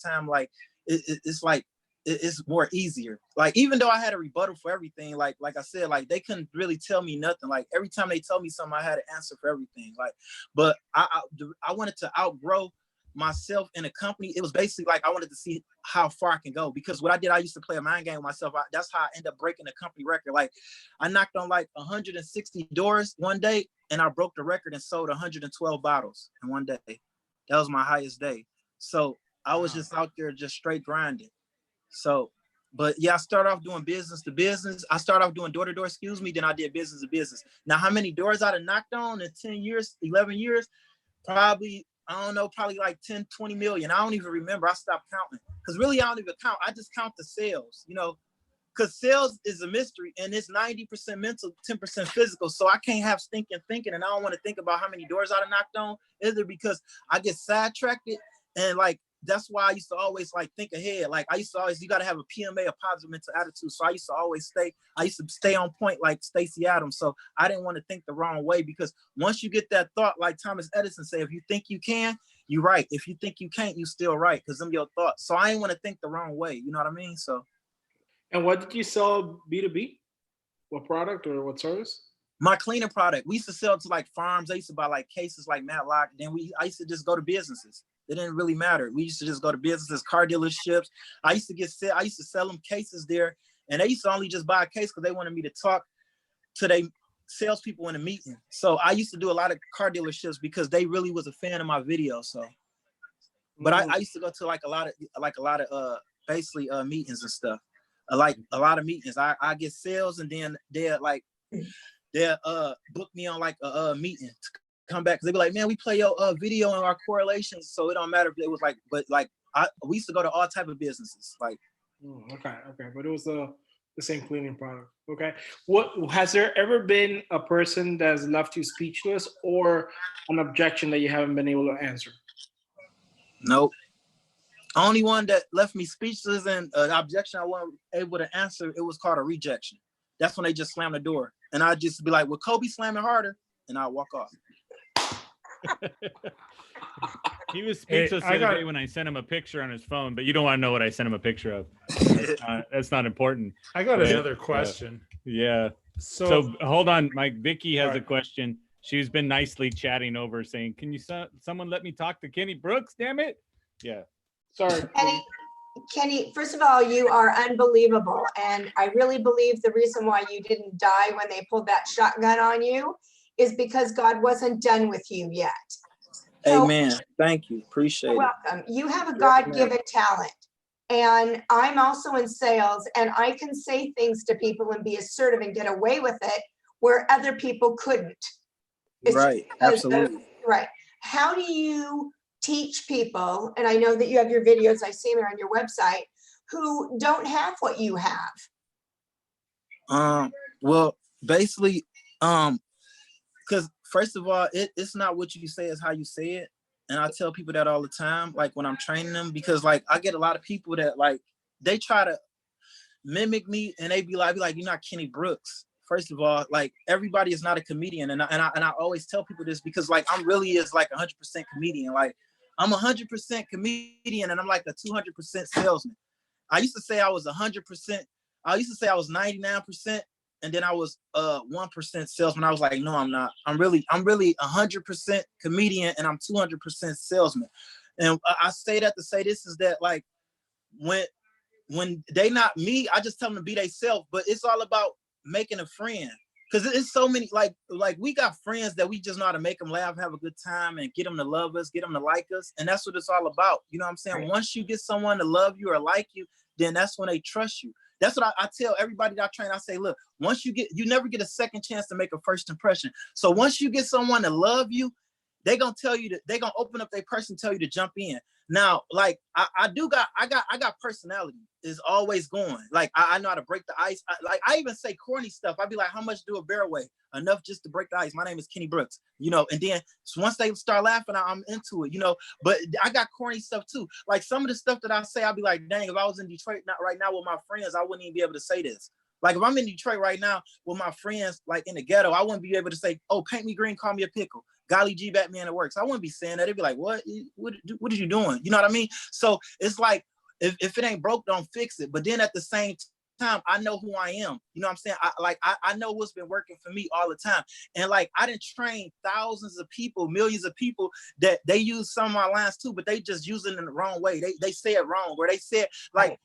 time, like it's like it's more easier. Like even though I had a rebuttal for everything, like I said, like they couldn't really tell me nothing. Like every time they told me something, I had an answer for everything. Like, but I wanted to outgrow myself in a company. It was basically like I wanted to see how far I can go, because what I did, I used to play a mind game with myself. That's how I ended up breaking the company record. Like I knocked on like 160 doors one day, and I broke the record and sold 112 bottles in one day. That was my highest day. So I was just out there just straight grinding. So, but yeah, I started off doing business to business. I started off doing door to door, then I did business to business. Now, how many doors I'd have knocked on in 10 years, 11 years? Probably, I don't know, probably like 10, 20 million. I don't even remember. I stopped counting, because really I don't even count. I just count the sales, you know, because sales is a mystery, and it's 90% mental, 10% physical. So I can't have stinking thinking, and I don't want to think about how many doors I'd have knocked on, either because I get sidetracked, and like, that's why I used to always like think ahead. Like I used to always, you got to have a PMA, a positive mental attitude. So I used to stay on point like Stacey Adams. So I didn't want to think the wrong way, because once you get that thought, like Thomas Edison said, if you think you can, you right. If you think you can't, you still right, because them your thoughts. So I didn't want to think the wrong way. You know what I mean? So. And what did you sell B2B? What product or what service? My cleaning product. We used to sell to like farms. I used to buy like cases like Matlock. Then I used to just go to businesses. It didn't really matter. We used to just go to businesses, car dealerships. I used to sell them cases there, and they used to only just buy a case because they wanted me to talk to their salespeople in a meeting. So I used to do a lot of car dealerships because they really was a fan of my video. So, but I used to go to like a lot of basically meetings and stuff. Like a lot of meetings. I get sales, and then they'll book me on like a meeting to come back, because they be like, man, we play your video and our correlations, so it don't matter if it was like, but like we used to go to all type of businesses. Like, okay, but it was the same cleaning product. Okay, what has there ever been a person that's left you speechless, or an objection that you haven't been able to answer? Nope. Only one that left me speechless and an objection I wasn't able to answer, it was called a rejection. That's when they just slam the door, and I'd just be like, well, Kobe slamming harder, and I'd walk off. He was speechless the other day when I sent him a picture on his phone, but you don't want to know what I sent him a picture of. That's not important. I got another question. Yeah. So hold on, Mike. Vicky has a question. She's been nicely chatting over, saying, "Can you someone let me talk to Kenny Brooks? Damn it!" Yeah. Sorry, Kenny. First of all, you are unbelievable, and I really believe the reason why you didn't die when they pulled that shotgun on you is because God wasn't done with you yet. So, amen. Thank you. Appreciate it. Welcome. You have a God-given talent. And I'm also in sales, and I can say things to people and be assertive and get away with it where other people couldn't. It's right. Absolutely. Right. How do you teach people, and I know that you have your videos, I see them on your website, who don't have what you have? Well, basically, because first of all, it's not what you say, it's how you say it. And I tell people that all the time, like when I'm training them, because like I get a lot of people that like, they try to mimic me, and they be like, you're not Kenny Brooks. First of all, like everybody is not a comedian. And I always tell people this, because like I'm really is like 100% comedian. Like I'm 100% comedian, and I'm like a 200% salesman. I used to say I was 100%. I used to say I was 99%. and then I was 1% salesman. I was like, no, I'm not. I'm really 100% comedian, and I'm 200% salesman. And I say that to say this is that, like, when they not me, I just tell them to be they self. But it's all about making a friend, because it's so many, like we got friends that we just know how to make them laugh, have a good time, and get them to love us, get them to like us, and that's what it's all about. You know what I'm saying? Right. Once you get someone to love you or like you, then that's when they trust you. That's what I tell everybody that I train. I say, look, you never get a second chance to make a first impression. So once you get someone to love you, they're gonna open up their purse and tell you to jump in. Now, like I got personality is always going. Like I know how to break the ice. I even say corny stuff. I'd be like, how much do a bear weigh? Enough just to break the ice. My name is Kenny Brooks, you know. And then once they start laughing, I'm into it, you know. But I got corny stuff too. Like some of the stuff that I say, I'd be like, dang, if I was in Detroit right now with my friends, I wouldn't even be able to say this. Like if I'm in Detroit right now with my friends, like in the ghetto, I wouldn't be able to say, oh, paint me green, call me a pickle. Golly G, Batman, it works. I wouldn't be saying that. They'd be like, what are you doing? You know what I mean? So it's like, if it ain't broke, don't fix it. But then at the same time, I know who I am. You know what I'm saying? I know what's been working for me all the time. And like, I didn't train thousands of people, millions of people that they use some of my lines too, but they just use it in the wrong way. They say it wrong, or they said like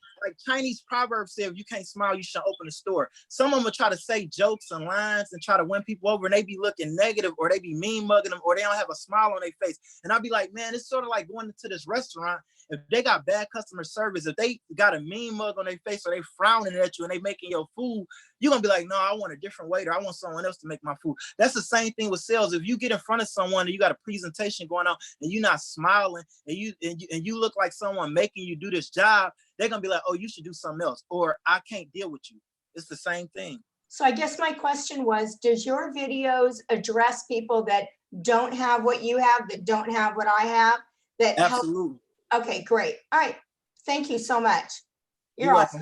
Chinese proverbs say, if you can't smile, you should open the store. Some of them will try to say jokes and lines and try to win people over, and they be looking negative, or they be mean mugging them, or they don't have a smile on their face. And I'll be like, man, it's sort of like going into this restaurant. If they got bad customer service, if they got a mean mug on their face, or they frowning at you and they making your food, you're gonna be like, no, I want a different waiter. I want someone else to make my food. That's the same thing with sales. If you get in front of someone and you got a presentation going on and you're not smiling, and you look like someone making you do this job, they're gonna be like, oh, you should do something else, or I can't deal with you. It's the same thing. So I guess my question was, does your videos address people that don't have what you have, that don't have what I have? That absolutely. Okay, great. All right. Thank you so much. You're awesome.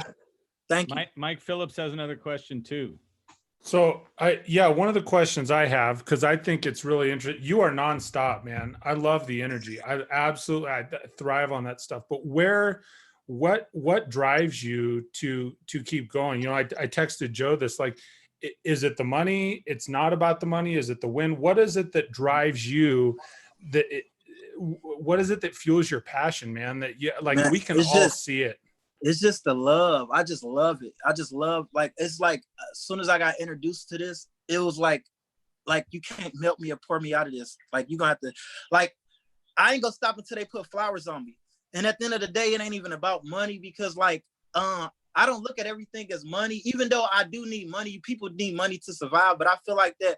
Thank you. Mike Phillips has another question too. So one of the questions I have, because I think it's really interesting. You are nonstop, man. I love the energy. I thrive on that stuff. But what drives you to keep going? You know, I texted Joe this, like, is it the money? It's not about the money. Is it the win? What is it that drives you? What is it that fuels your passion, man? That man, we can all see it. It's just the love. I just love it. I just love, like, it's like as soon as I got introduced to this, it was like you can't melt me or pour me out of this. Like, you're gonna have to, like, I ain't gonna stop until they put flowers on me. And at the end of the day, it ain't even about money, because like I don't look at everything as money, even though I do need money. People need money to survive, but I feel like that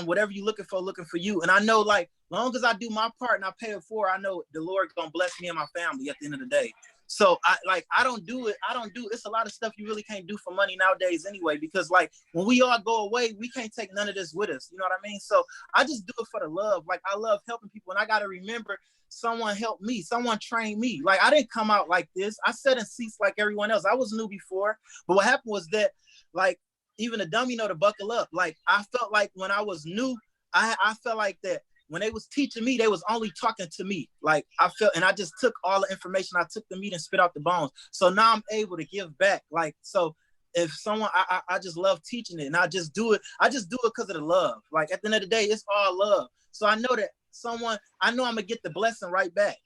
whatever you're looking for you. And I know, like, long as I do my part and I pay it forward, I know the Lord gonna bless me and my family at the end of the day. So I don't do it's a lot of stuff you really can't do for money nowadays anyway, because like when we all go away, we can't take none of this with us. You know what I mean? So I just do it for the love. Like, I love helping people, and I gotta remember someone helped me, someone trained me. Like, I didn't come out like this. I sat in seats like everyone else. I was new before, but what happened was that, like, even a dummy know to buckle up. Like, I felt like when I was new, I felt like that when they was teaching me, they was only talking to me. Like, I felt, and I just took all the information. I took the meat and spit out the bones. So now I'm able to give back. Like, so if someone, I just love teaching it, and I just do it because of the love. Like, at the end of the day, it's all love. So I know that I know I'm gonna get the blessing right back.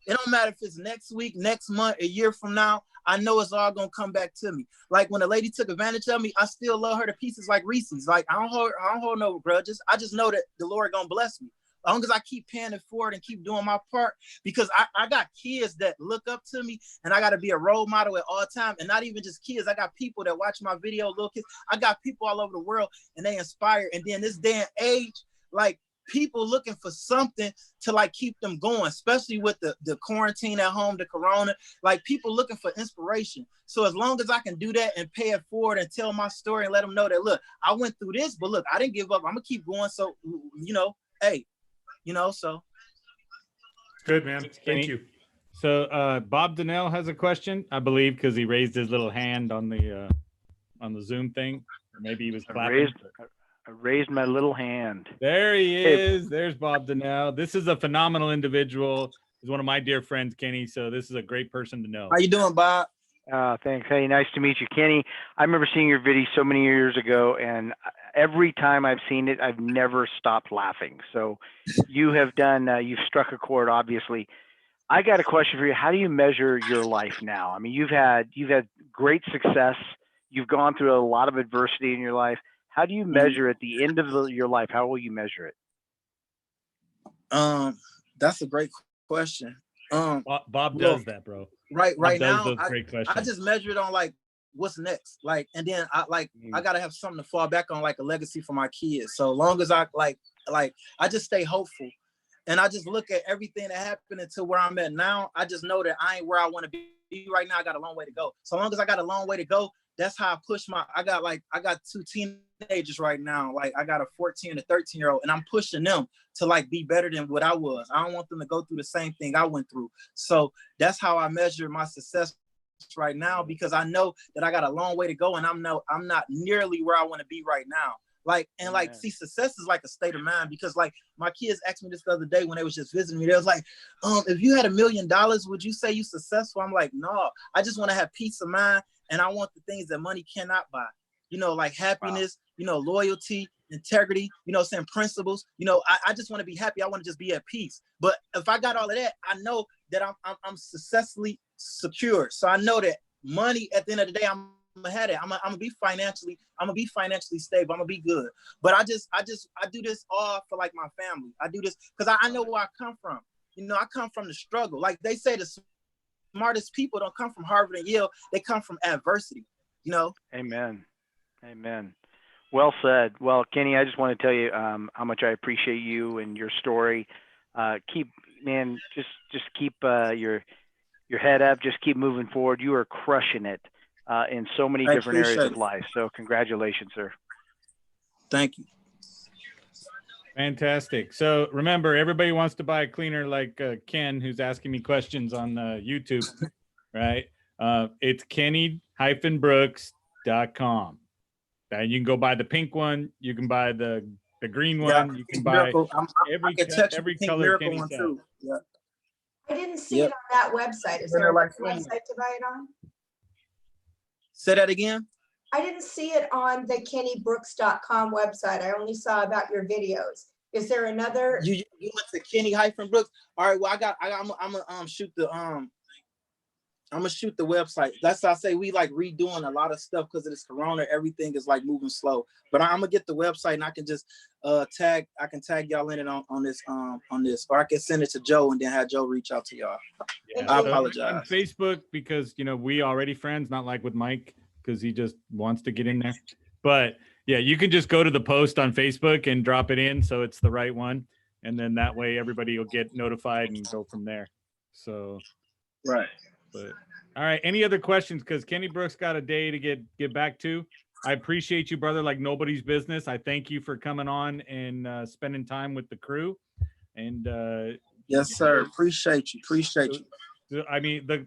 It don't matter if it's next week, next month, a year from now. I know it's all gonna come back to me. Like, when a lady took advantage of me, I still love her to pieces like Reese's. Like, I don't hold no grudges. I just know that the Lord gonna bless me. As long as I keep paying it forward and keep doing my part, because I got kids that look up to me, and I got to be a role model at all time. And not even just kids. I got people that watch my video, little kids. I got people all over the world, and they inspire. And then this day and age, like, people looking for something to like keep them going, especially with the quarantine at home, the corona, like, people looking for inspiration. So as long as I can do that and pay it forward and tell my story and let them know that, look, I went through this, but look, I didn't give up. I'm gonna keep going. So, you know, hey, you know, so. Good, man. Thank you. So Bob Donnell has a question, I believe, because he raised his little hand on the Zoom thing. Or maybe he was clapping. I raised my little hand. There he is. There's Bob Donnell. This is a phenomenal individual. He's one of my dear friends, Kenny. So this is a great person to know. How you doing, Bob? Thanks. Hey, nice to meet you, Kenny. I remember seeing your video so many years ago, and every time I've seen it, I've never stopped laughing. So you have done, you've struck a chord, obviously. I got a question for you. How do you measure your life now? I mean, you've had great success. You've gone through a lot of adversity in your life. How do you measure at the end of your life? How will you measure it? That's a great question. Bob does that, bro. Right Bob now, does those great I questions. just measure it on like what's next, like, and then I gotta have something to fall back on, like a legacy for my kids. So long as I like I just stay hopeful, and I just look at everything that happened until where I'm at now. I just know that I ain't where I want to be right now. I got a long way to go. So long as I got a long way to go, that's how I push I got 2 teenagers right now. Like I got a 14 and a 13-year-old, and I'm pushing them to like be better than what I was. I don't want them to go through the same thing I went through. So that's how I measure my success right now, because I know that I got a long way to go, and I'm not nearly where I want to be right now. Like, and like, see, success is like a state of mind, because like my kids asked me this the other day when they was just visiting me. They was like, if you had $1 million, would you say you successful? I'm like, no, I just want to have peace of mind. And I want the things that money cannot buy, you know, like happiness, you know, loyalty, integrity, you know, saying principles, you know, I just want to be happy. I want to just be at peace. But if I got all of that, I know that I'm successfully secure. So I know that money at the end of the day, I'm gonna have it. I'm gonna be financially stable. I'm gonna be good. But I do this all for like my family. I do this because I know where I come from. You know, I come from the struggle. Like they say, the smartest people don't come from Harvard and Yale. They come from adversity, you know? Amen. Amen. Well said. Well, Kenny, I just want to tell you how much I appreciate you and your story. Just keep your head up. Just keep moving forward. You are crushing it in so many different areas of life. So congratulations, sir. Thank you. Fantastic. So remember, everybody wants to buy a cleaner like Ken, who's asking me questions on YouTube, right? It's kenny-brooks.com. And you can go buy the pink one. You can buy the green one. You can buy every color Kenny one said. too. Yeah. I didn't see it on that website. Is there a website to buy it on? Say that again. I didn't see it on the kennybrooks.com website. I only saw about your videos. Is there another? You went to Kenny-Brooks. All right. Well, I'm gonna shoot the website. That's why I say we like redoing a lot of stuff because of this corona. Everything is like moving slow. But I'm gonna get the website, and I can just tag y'all in it on this, or I can send it to Joe and then have Joe reach out to y'all. Yeah, I apologize. On Facebook, because you know we already friends, not like with Mike, because he just wants to get in there. But yeah, you can just go to the post on Facebook and drop it in so it's the right one, and then that way everybody will get notified and go from there. So right. But all right, any other questions? Because Kenny Brooks got a day to get back to. I appreciate you, brother, like nobody's business. I thank you for coming on and spending time with the crew. And yes, sir. Appreciate you. I mean, the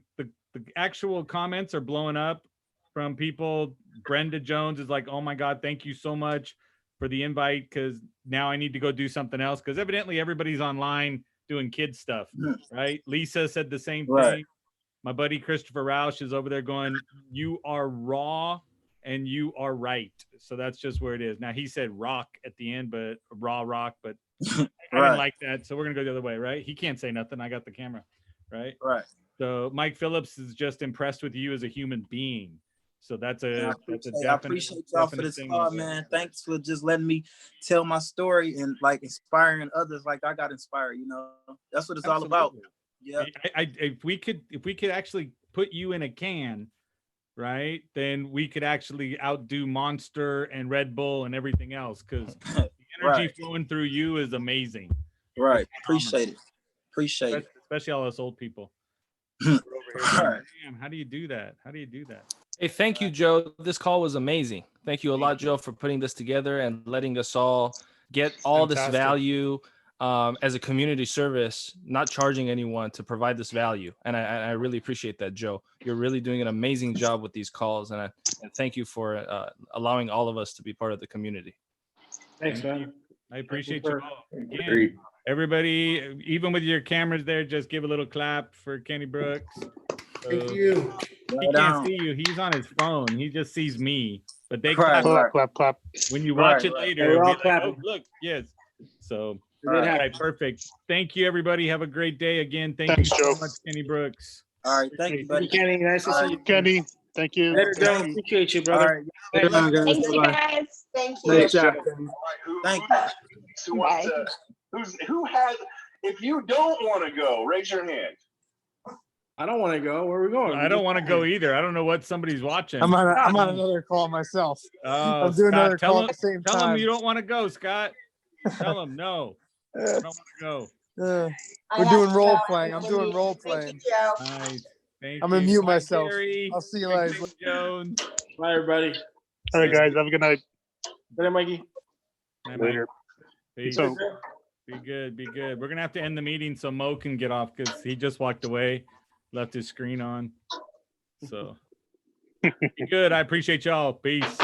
actual comments are blowing up from people. Brenda Jones is like, oh my God, thank you so much for the invite, because now I need to go do something else, because evidently everybody's online doing kid stuff, right? Lisa said the same thing. My buddy Christopher Roush is over there going, you are raw and you are right. So that's just where it is. Now he said rock at the end, but raw rock, but I didn't like that. So we're going to go the other way, right? He can't say nothing. I got the camera, right? Right. So Mike Phillips is just impressed with you as a human being. So that's a definite. I appreciate y'all for this call, man. Thanks for just letting me tell my story and like inspiring others like I got inspired, you know. That's what it's all about. Yeah. If we could actually put you in a can, right, then we could actually outdo Monster and Red Bull and everything else, because the energy flowing through you is amazing. Right. Appreciate it. Especially all us old people. Over here damn, how do you do that? Hey, thank you, Joe. This call was amazing. Thank you a lot, Joe, for putting this together and letting us all get all this value as a community service, not charging anyone to provide this value. And I really appreciate that, Joe. You're really doing an amazing job with these calls. And thank you for allowing all of us to be part of the community. Thanks, man. I appreciate you all. Again, everybody, even with your cameras there, just give a little clap for Kenny Brooks. Thank you. He Right can't on. see you. He's on his phone. He just sees me. But they Right, clap. right. Clap, clap. When you watch Right, it right. later, We're it'll be all like, clapping. oh, look, yes. So, It All did right. all happen. right, perfect. Thank you, everybody. Have a great day. Again, thank Thanks, you so Joe. much, Kenny Brooks. All right. Thank you, Thank you, buddy. Kenny. Nice to All see right. you. Kenny, thank you. Later, Joe. Thank you. Appreciate you, All brother. right. Later on, guys. Thanks, you Bye-bye. guys. Thank you. Nice job. Thank you. Bye. Who has? If you don't want to go, raise your hand. I don't want to go. Where are we going? I don't want to go either. I don't know what somebody's watching. I'm on another call myself. Oh, I'm doing another Scott, call at the same tell him time. you don't want to go, Scott. Tell him no. I don't want to go. I We're have doing to role go. playing. I'm doing role Thank playing. you, Joe. Nice. Thank I'm you. gonna mute Bye, myself. Gary. I'll see you Big later. Big Jones. Bye, everybody. All right, guys. Have a good night. Good night, Mikey. Night, Mike. Later. Peace. So- Be good. Be good. We're gonna have to end the meeting so Mo can get off because he just walked away, left his screen on. So be good. I appreciate y'all. Peace.